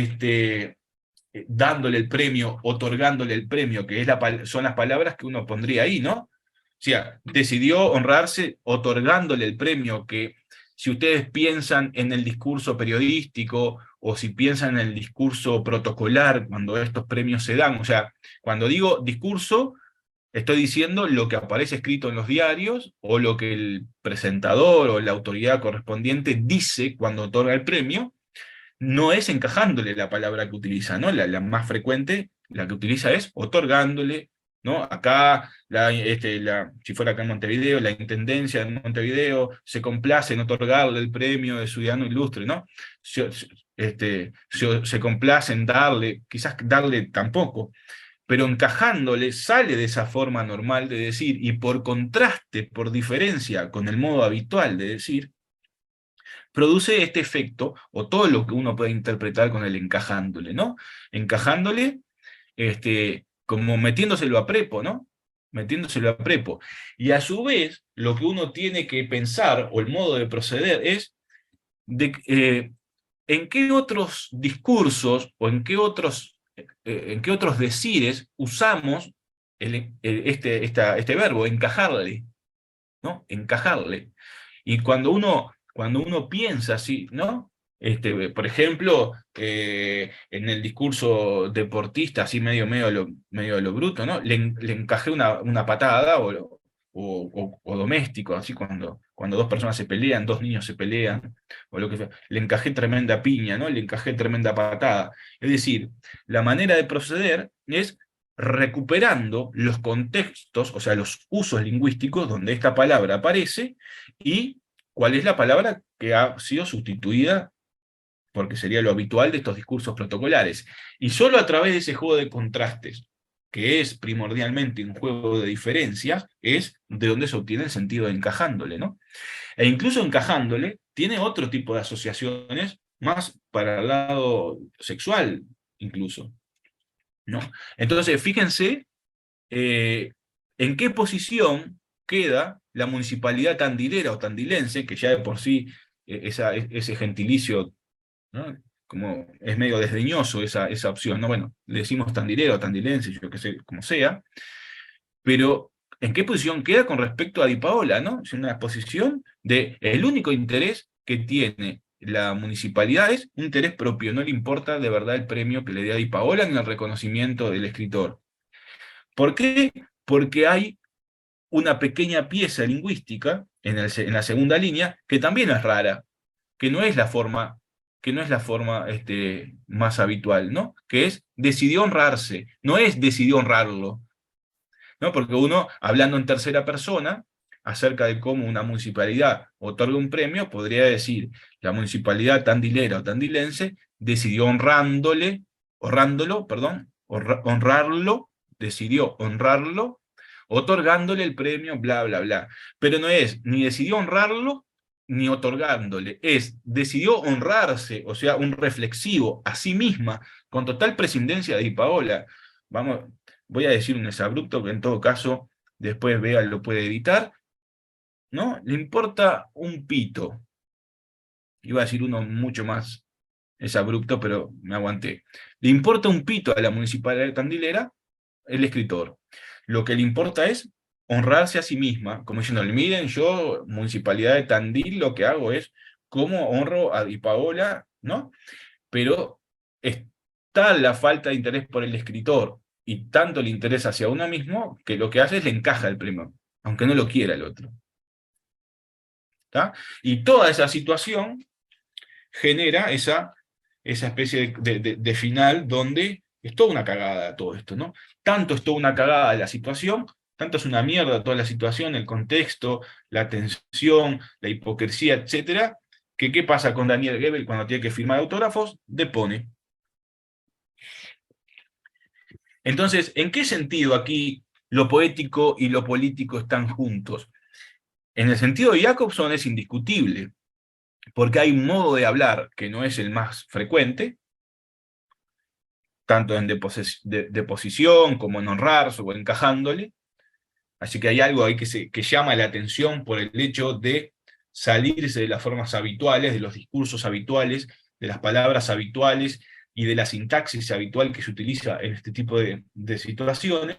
dándole el premio, otorgándole el premio, que son las palabras que uno pondría ahí, ¿no? O sea, decidió honrarse otorgándole el premio que si ustedes piensan en el discurso periodístico, o si piensan en el discurso protocolar, cuando estos premios se dan. O sea, cuando digo discurso, estoy diciendo lo que aparece escrito en los diarios, o lo que el presentador o la autoridad correspondiente dice cuando otorga el premio. No es encajándole la palabra que utiliza, ¿no? La más frecuente, la que utiliza es otorgándole, ¿no? Acá, si fuera acá en Montevideo, la Intendencia de Montevideo se complace en otorgarle el premio de ciudadano ilustre, ¿no? Se complace en darle, quizás darle tampoco, pero encajándole sale de esa forma normal de decir, y por contraste, por diferencia con el modo habitual de decir, produce este efecto, o todo lo que uno puede interpretar con el encajándole, ¿no? Encajándole, como metiéndoselo a prepo, ¿no? Metiéndoselo a prepo. Y a su vez, lo que uno tiene que pensar, o el modo de proceder, es en qué otros discursos, o en qué otros decires usamos este verbo, encajarle, ¿no? Encajarle. Y cuando uno piensa así, ¿no? Por ejemplo, en el discurso deportista, así medio a lo bruto, ¿no? Le encajé una patada, o doméstico, así cuando dos personas se pelean, dos niños se pelean, o lo que sea, le encajé tremenda piña, ¿no? Le encajé tremenda patada. Es decir, la manera de proceder es recuperando los contextos, o sea, los usos lingüísticos donde esta palabra aparece, y cuál es la palabra que ha sido sustituida, porque sería lo habitual de estos discursos protocolares. Y solo a través de ese juego de contrastes, que es primordialmente un juego de diferencias, es de donde se obtiene el sentido de encajándole, ¿no? E incluso encajándole tiene otro tipo de asociaciones, más para el lado sexual, incluso, ¿no? Entonces, fíjense en qué posición queda la municipalidad tandilera o tandilense, que ya de por sí ese gentilicio, ¿no? Como es medio desdeñoso esa opción, ¿no? Bueno, le decimos tandilero o tandilense, yo que sé, como sea, pero ¿en qué posición queda con respecto a Di Paola, ¿no? Es una posición de el único interés que tiene la municipalidad es un interés propio, no le importa de verdad el premio que le dé a Di Paola ni el reconocimiento del escritor. ¿Por qué? Porque hay una pequeña pieza lingüística en la segunda línea que también es rara, que no es la forma, más habitual, ¿no? Que es decidió honrarse, no es decidió honrarlo, ¿no? Porque uno, hablando en tercera persona, acerca de cómo una municipalidad otorga un premio, podría decir, la municipalidad tandilera o tandilense decidió honrarlo, decidió honrarlo, otorgándole el premio, bla, bla, bla. Pero no es ni decidió honrarlo, ni otorgándole, decidió honrarse, o sea, un reflexivo a sí misma, con total prescindencia de Di Paola. Voy a decir un exabrupto que en todo caso, después Bea lo puede editar, ¿no? Le importa un pito. Iba a decir uno mucho más exabrupto, pero me aguanté. Le importa un pito a la municipalidad tandilera el escritor. Lo que le importa es honrarse a sí misma, como diciendo, miren, yo, municipalidad de Tandil, lo que hago es cómo honro a Di Paola, ¿no? Pero está la falta de interés por el escritor, y tanto el interés hacia uno mismo, que lo que hace es le encaja el premio, aunque no lo quiera el otro. ¿Está? Y toda esa situación genera esa especie de final donde es toda una cagada todo esto, ¿no? Tanto es toda una cagada la situación, tanto es una mierda toda la situación, el contexto, la tensión, la hipocresía, etcétera, que ¿qué pasa con Daniel Goebel cuando tiene que firmar autógrafos? Depone. Entonces, ¿en qué sentido aquí lo poético y lo político están juntos? En el sentido de Jacobson es indiscutible, porque hay un modo de hablar que no es el más frecuente, tanto en deposición como en honrarse o encajándole. Así que hay algo ahí que llama la atención por el hecho de salirse de las formas habituales, de los discursos habituales, de las palabras habituales y de la sintaxis habitual que se utiliza en este tipo de situaciones.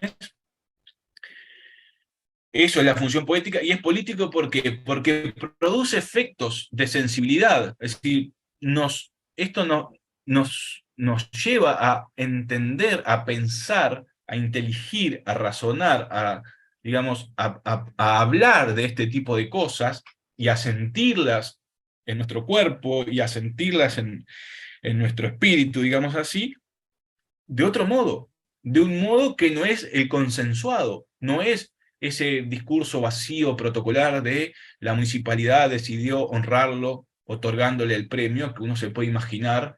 Eso es la función poética, y es político porque produce efectos de sensibilidad. Es decir, esto nos lleva a entender, a pensar, a inteligir, a razonar, digamos, a hablar de este tipo de cosas y a sentirlas en nuestro cuerpo y a sentirlas en nuestro espíritu, digamos así, de otro modo, de un modo que no es el consensuado, no es ese discurso vacío, protocolar de la municipalidad decidió honrarlo otorgándole el premio, que uno se puede imaginar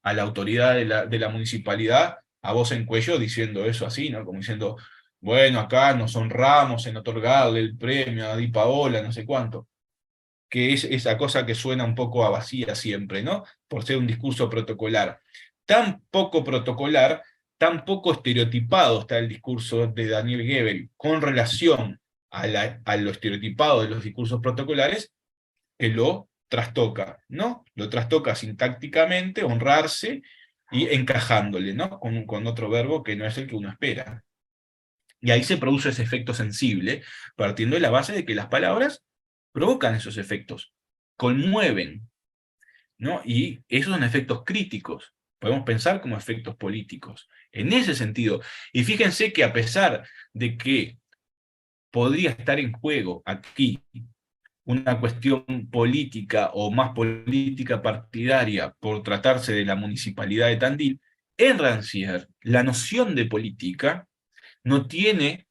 a la autoridad de la municipalidad a voz en cuello diciendo eso así, ¿no? Como diciendo, bueno, acá nos honramos en otorgarle el premio a Di Paola, no sé cuánto, que es esa cosa que suena un poco a vacía siempre, ¿no? Por ser un discurso protocolar. Tan poco protocolar, tan poco estereotipado está el discurso de Daniel Goebel con relación a lo estereotipado de los discursos protocolares, que lo trastoca, ¿no? Lo trastoca sintácticamente, honrarse y encajándole, ¿no? Con otro verbo que no es el que uno espera. Y ahí se produce ese efecto sensible, partiendo de la base de que las palabras provocan esos efectos, conmueven, ¿no? Y esos son efectos críticos, podemos pensar como efectos políticos. En ese sentido, y fíjense que a pesar de que podría estar en juego aquí una cuestión política o más política partidaria por tratarse de la municipalidad de Tandil, en Rancière la noción de política no tiene,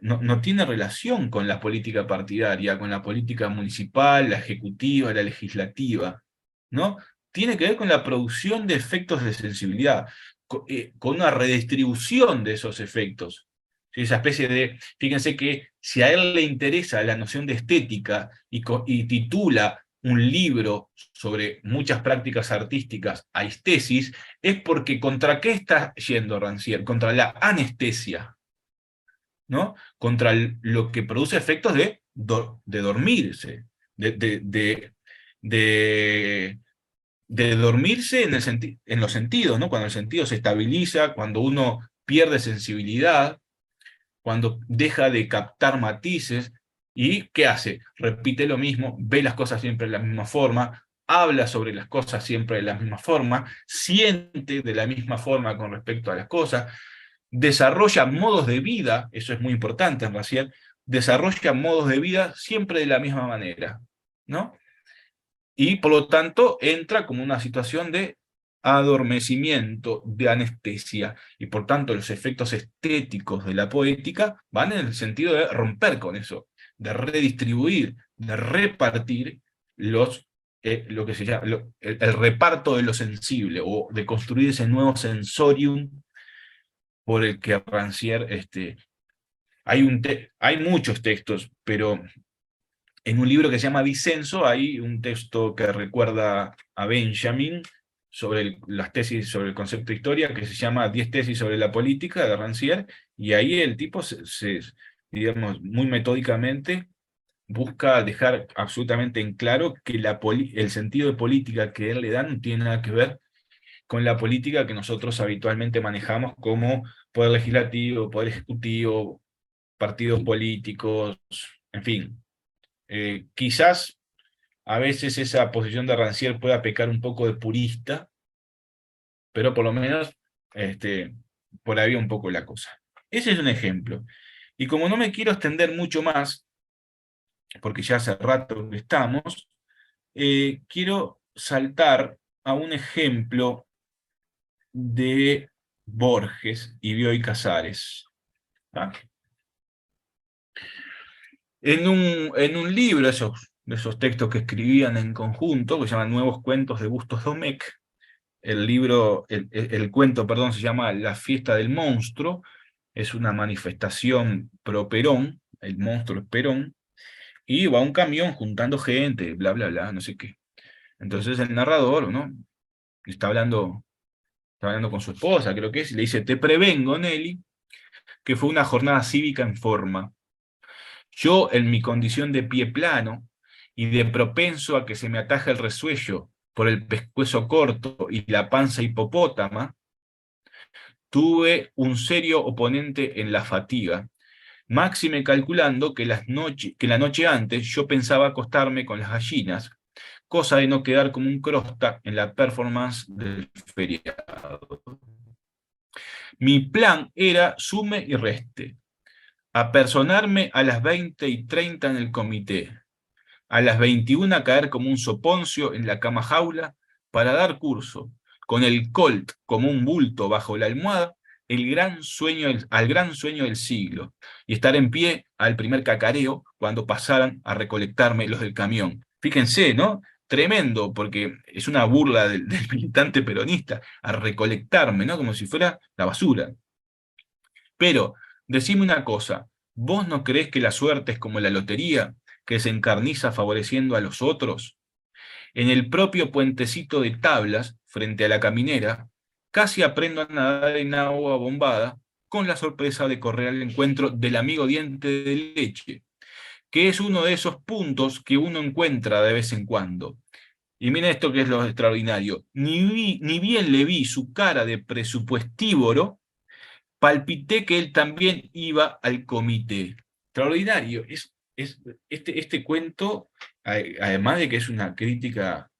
no tiene relación con la política partidaria, con la política municipal, la ejecutiva, la legislativa, ¿no? Tiene que ver con la producción de efectos de sensibilidad, con una redistribución de esos efectos. Esa especie de, fíjense que si a él le interesa la noción de estética y titula un libro sobre muchas prácticas artísticas, aistesis, es porque ¿contra qué está yendo Rancière? Contra la anestesia, ¿no? Contra lo que produce efectos de dormirse, de dormirse en los sentidos, ¿no? Cuando el sentido se estabiliza, cuando uno pierde sensibilidad, cuando deja de captar matices, ¿y qué hace? Repite lo mismo, ve las cosas siempre de la misma forma, habla sobre las cosas siempre de la misma forma, siente de la misma forma con respecto a las cosas, desarrolla modos de vida, eso es muy importante en Rancière, desarrolla modos de vida siempre de la misma manera, ¿no? Y por lo tanto entra como una situación de adormecimiento, de anestesia, y por tanto los efectos estéticos de la poética van en el sentido de romper con eso, de redistribuir, de repartir lo que se llama el reparto de lo sensible, o de construir ese nuevo sensorium por el que Rancière, hay muchos textos, pero en un libro que se llama Disenso hay un texto que recuerda a Benjamin sobre las tesis sobre el concepto de historia, que se llama 10 tesis sobre la política, de Rancière, y ahí el tipo, digamos, muy metódicamente busca dejar absolutamente en claro que el sentido de política que él le da no tiene nada que ver con la política que nosotros habitualmente manejamos como poder legislativo, poder ejecutivo, partidos políticos, en fin. Quizás a veces esa posición de Rancière pueda pecar un poco de purista, pero por lo menos por ahí un poco la cosa. Ese es un ejemplo. Y como no me quiero extender mucho más, porque ya hace rato que estamos, quiero saltar a un ejemplo de Borges y Bioy Casares. ¿Ah? En un libro, de esos textos que escribían en conjunto, que se llaman Nuevos Cuentos de Bustos Domecq, el cuento, perdón, se llama La Fiesta del Monstruo, es una manifestación pro Perón, el monstruo es Perón, y va un camión juntando gente, bla, bla, bla, no sé qué. Entonces el narrador, ¿no? Está hablando con su esposa, creo que es, y le dice: te prevengo, Nelly, que fue una jornada cívica en forma. Yo, en mi condición de pie plano, y de propenso a que se me ataje el resuello por el pescuezo corto y la panza hipopótama, tuve un serio oponente en la fatiga, máxime calculando que la noche antes yo pensaba acostarme con las gallinas, cosa de no quedar como un crosta en la performance del feriado. Mi plan era sume y reste, apersonarme a las 20:30 en el comité, a las 21 caer como un soponcio en la cama jaula para dar curso, con el colt como un bulto bajo la almohada, al gran sueño del siglo, y estar en pie al primer cacareo cuando pasaran a recolectarme los del camión. Fíjense, ¿no? Tremendo, porque es una burla del militante peronista, a recolectarme, ¿no? Como si fuera la basura. Pero, decime una cosa, ¿vos no creés que la suerte es como la lotería, que se encarniza favoreciendo a los otros? En el propio puentecito de tablas, frente a la caminera, casi aprendo a nadar en agua bombada, con la sorpresa de correr al encuentro del amigo diente de leche, que es uno de esos puntos que uno encuentra de vez en cuando. Y miren esto que es lo extraordinario. Ni bien le vi su cara de presupuestívoro, palpité que él también iba al comité. Extraordinario. Este cuento, además de que es una crítica,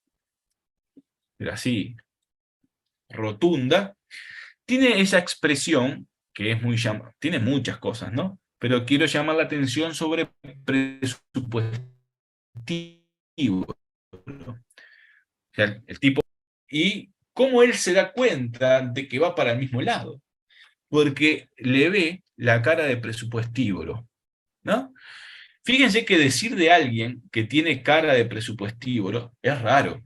pero así, rotunda, tiene esa expresión que es muy tiene muchas cosas, ¿no? Pero quiero llamar la atención sobre presupuestivo. O sea, el tipo, y cómo él se da cuenta de que va para el mismo lado, porque le ve la cara de presupuestívoro, ¿no? Fíjense que decir de alguien que tiene cara de presupuestívoro es raro.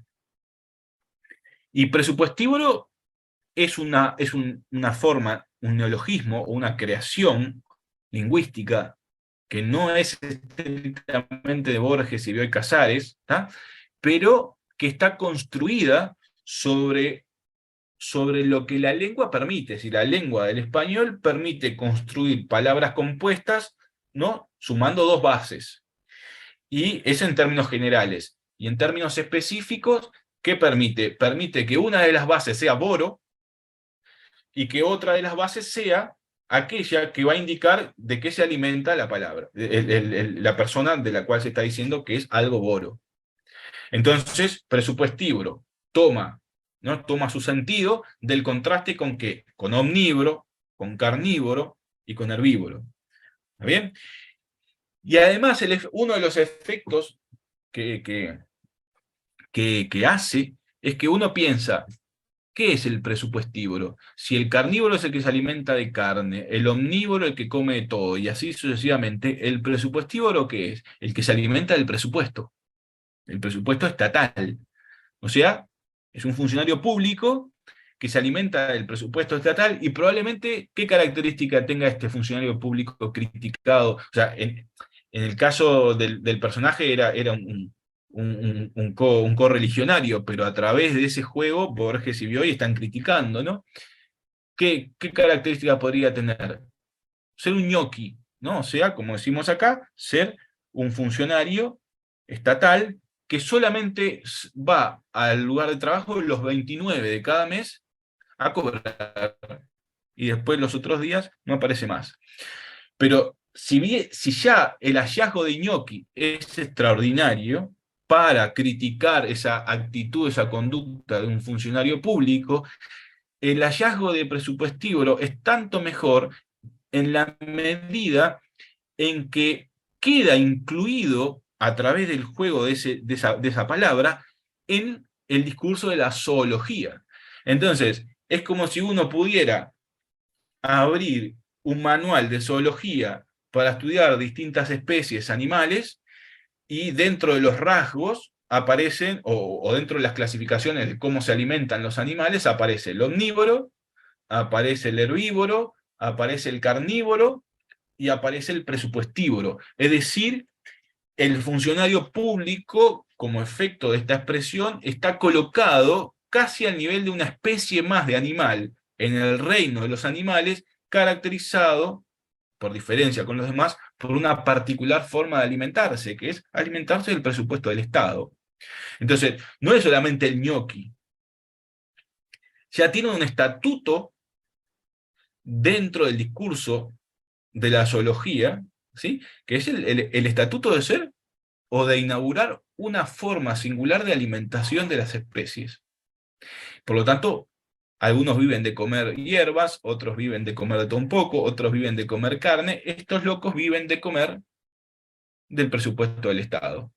Y presupuestívoro es una forma, un neologismo o una creación lingüística que no es estrictamente de Borges y Bioy Casares, ¿tá? Pero que está construida sobre lo que la lengua permite. Si la lengua del español permite construir palabras compuestas, ¿no? Sumando dos bases. Y eso en términos generales. Y en términos específicos, ¿qué permite? Permite que una de las bases sea boro y que otra de las bases sea aquella que va a indicar de qué se alimenta la palabra, la persona de la cual se está diciendo que es algo boro. Entonces, presupuestívoro toma, ¿no? Toma su sentido del contraste con qué, con omnívoro, con carnívoro y con herbívoro. ¿Está bien? Y además, uno de los efectos que hace es que uno piensa, ¿qué es el presupuestívoro? Si el carnívoro es el que se alimenta de carne, el omnívoro el que come de todo, y así sucesivamente, ¿el presupuestívoro qué es? El que se alimenta del presupuesto, el presupuesto estatal. O sea, es un funcionario público que se alimenta del presupuesto estatal y probablemente, ¿qué característica tenga este funcionario público criticado? O sea, en el caso del personaje era un correligionario, pero a través de ese juego Borges y Bioy están criticando, ¿no? ¿Qué característica podría tener? Ser un ñoqui, ¿no? O sea, como decimos acá, ser un funcionario estatal que solamente va al lugar de trabajo los 29 de cada mes a cobrar, y después los otros días no aparece más. Pero si ya el hallazgo de Ñoqui es extraordinario para criticar esa actitud, esa conducta de un funcionario público, el hallazgo de presupuestívoro es tanto mejor en la medida en que queda incluido a través del juego de esa palabra en el discurso de la zoología. Entonces, es como si uno pudiera abrir un manual de zoología para estudiar distintas especies animales y dentro de los rasgos aparecen, o dentro de las clasificaciones de cómo se alimentan los animales, aparece el omnívoro, aparece el herbívoro, aparece el carnívoro y aparece el presupuestívoro. Es decir, el funcionario público, como efecto de esta expresión, está colocado casi al nivel de una especie más de animal en el reino de los animales, caracterizado, por diferencia con los demás, por una particular forma de alimentarse, que es alimentarse del presupuesto del Estado. Entonces, no es solamente el ñoqui, ya tiene un estatuto dentro del discurso de la zoología, ¿sí? Que es el estatuto de ser o de inaugurar una forma singular de alimentación de las especies. Por lo tanto, algunos viven de comer hierbas, otros viven de comer de todo un poco, otros viven de comer carne, estos locos viven de comer del presupuesto del Estado,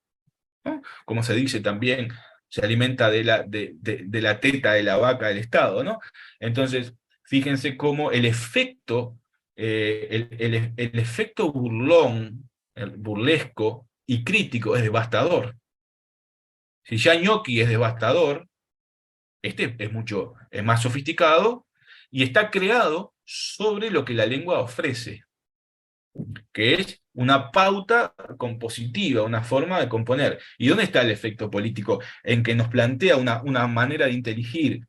¿no? Como se dice también, se alimenta de la teta de la vaca del Estado, ¿no? Entonces, fíjense cómo el efecto, el efecto burlón, el burlesco y crítico es devastador. Si ya Gnocchi es devastador, este es más sofisticado y está creado sobre lo que la lengua ofrece, que es una pauta compositiva, una forma de componer. ¿Y dónde está el efecto político? En que nos plantea una manera de inteligir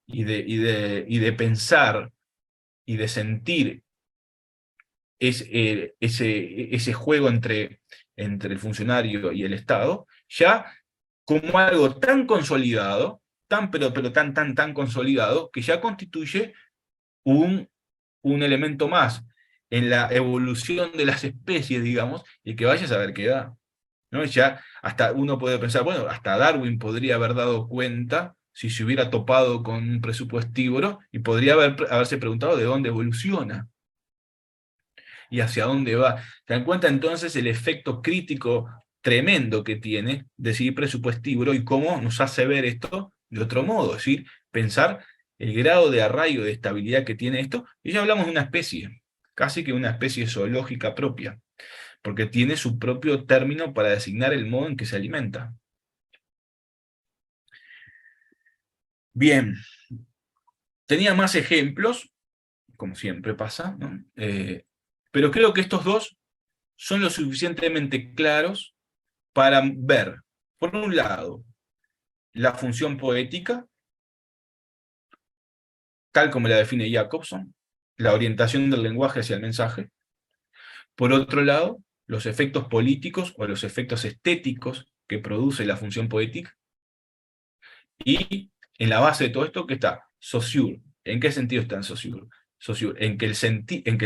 y de pensar y de sentir ese juego entre el funcionario y el Estado, ya como algo tan consolidado, pero tan consolidado, que ya constituye un elemento más en la evolución de las especies, digamos, y que vaya a saber qué da, ¿no? Ya hasta uno puede pensar, bueno, hasta Darwin podría haber dado cuenta si se hubiera topado con un presupuestívoro y podría haberse preguntado de dónde evoluciona y hacia dónde va. ¿Se dan cuenta entonces el efecto crítico tremendo que tiene decidir presupuestívoro y cómo nos hace ver esto de otro modo? Es decir, pensar el grado de arraigo, de estabilidad que tiene esto, y ya hablamos de una especie, casi que una especie zoológica propia, porque tiene su propio término para designar el modo en que se alimenta. Bien, tenía más ejemplos, como siempre pasa, ¿no? Pero creo que estos dos son lo suficientemente claros para ver, por un lado, la función poética, tal como la define Jacobson, la orientación del lenguaje hacia el mensaje. Por otro lado, los efectos políticos o los efectos estéticos que produce la función poética. Y en la base de todo esto, ¿qué está? Saussure. ¿En qué sentido está en Saussure? Saussure, en que el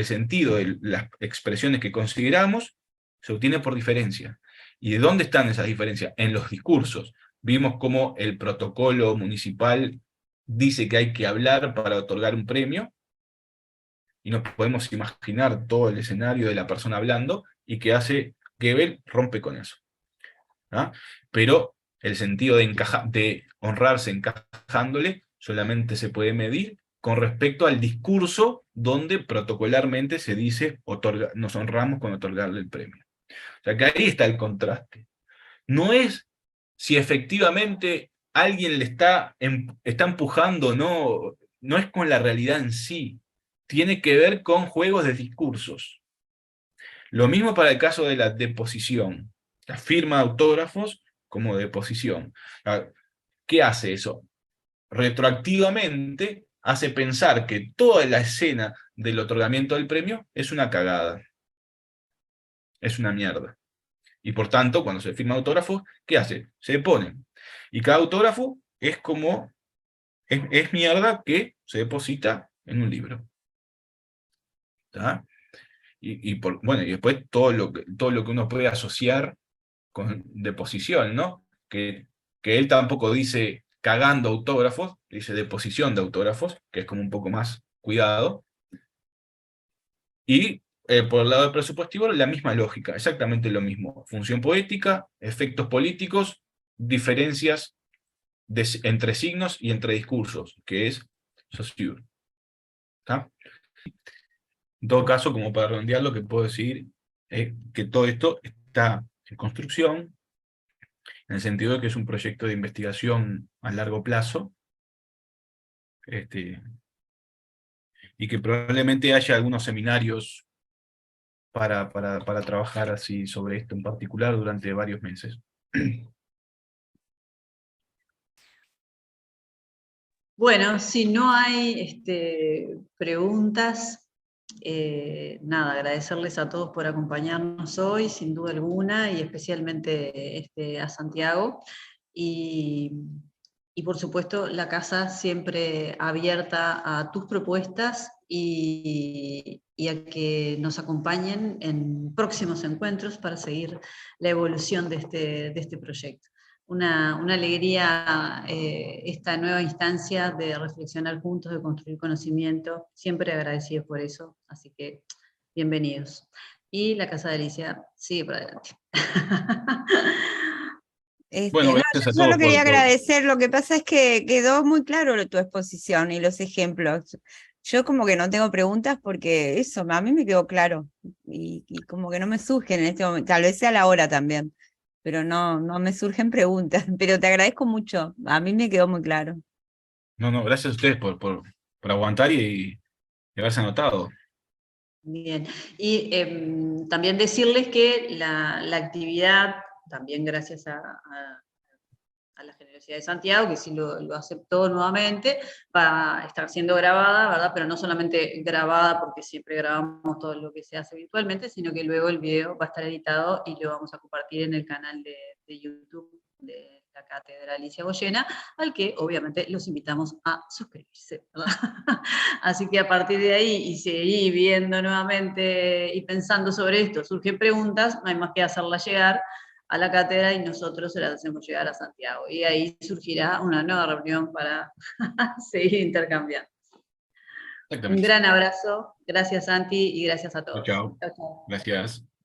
sentido de las expresiones que consideramos se obtiene por diferencia. ¿Y de dónde están esas diferencias? En los discursos. Vimos cómo el protocolo municipal dice que hay que hablar para otorgar un premio, y nos podemos imaginar todo el escenario de la persona hablando, y que hace Goebbels rompe con eso, ¿no? Pero el sentido de honrarse encajándole solamente se puede medir con respecto al discurso donde protocolarmente se dice nos honramos con otorgarle el premio. O sea que ahí está el contraste. No es si efectivamente alguien le está empujando, no es con la realidad en sí. Tiene que ver con juegos de discursos. Lo mismo para el caso de la deposición. La firma de autógrafos como deposición. ¿Qué hace eso? Retroactivamente hace pensar que toda la escena del otorgamiento del premio es una cagada. Es una mierda. Y por tanto, cuando se firma autógrafos, ¿qué hace? Se ponen. Y cada autógrafo es como, es mierda que se deposita en un libro. ¿Está? Bueno, y después todo lo que uno puede asociar con deposición, ¿no? Que él tampoco dice cagando autógrafos, dice deposición de autógrafos, que es como un poco más cuidado. Y por el lado del presupuestivo, la misma lógica, exactamente lo mismo. Función poética, efectos políticos, diferencias entre signos y entre discursos, que es Saussure. ¿Está? En todo caso, como para redondear, lo que puedo decir es que todo esto está en construcción, en el sentido de que es un proyecto de investigación a largo plazo, y que probablemente haya algunos seminarios para trabajar así sobre esto en particular durante varios meses. Bueno, si no hay preguntas, nada, agradecerles a todos por acompañarnos hoy, sin duda alguna, y especialmente a Santiago. Y y por supuesto la casa siempre abierta a tus propuestas y a que nos acompañen en próximos encuentros para seguir la evolución de este proyecto. Una alegría esta nueva instancia de reflexionar juntos, de construir conocimiento, siempre agradecidos por eso, así que bienvenidos. Y la Casa de Alicia sigue por adelante. Bueno, No, gracias yo a solo todos quería agradecer, lo que pasa es que quedó muy claro tu exposición y los ejemplos. Yo como que no tengo preguntas porque eso, a mí me quedó claro y como que no me surgen en este momento, tal vez sea la hora también, pero no me surgen preguntas, pero te agradezco mucho, a mí me quedó muy claro. No, gracias a ustedes por aguantar y haberse anotado. Bien, y también decirles que la actividad, también gracias a la generosidad de Santiago, que sí lo aceptó nuevamente, va a estar siendo grabada, ¿verdad? Pero no solamente grabada, porque siempre grabamos todo lo que se hace virtualmente, sino que luego el video va a estar editado y lo vamos a compartir en el canal de YouTube de la Cátedra Alicia Goyena, al que obviamente los invitamos a suscribirse, ¿verdad? Así que a partir de ahí, y seguir viendo nuevamente y pensando sobre esto, surgen preguntas, no hay más que hacerlas llegar a la cátedra y nosotros se las hacemos llegar a Santiago. Y ahí surgirá una nueva reunión para seguir intercambiando. Un Exactamente. gran abrazo, gracias Santi y gracias a Chao, todos. chao. Chao, chao. Gracias.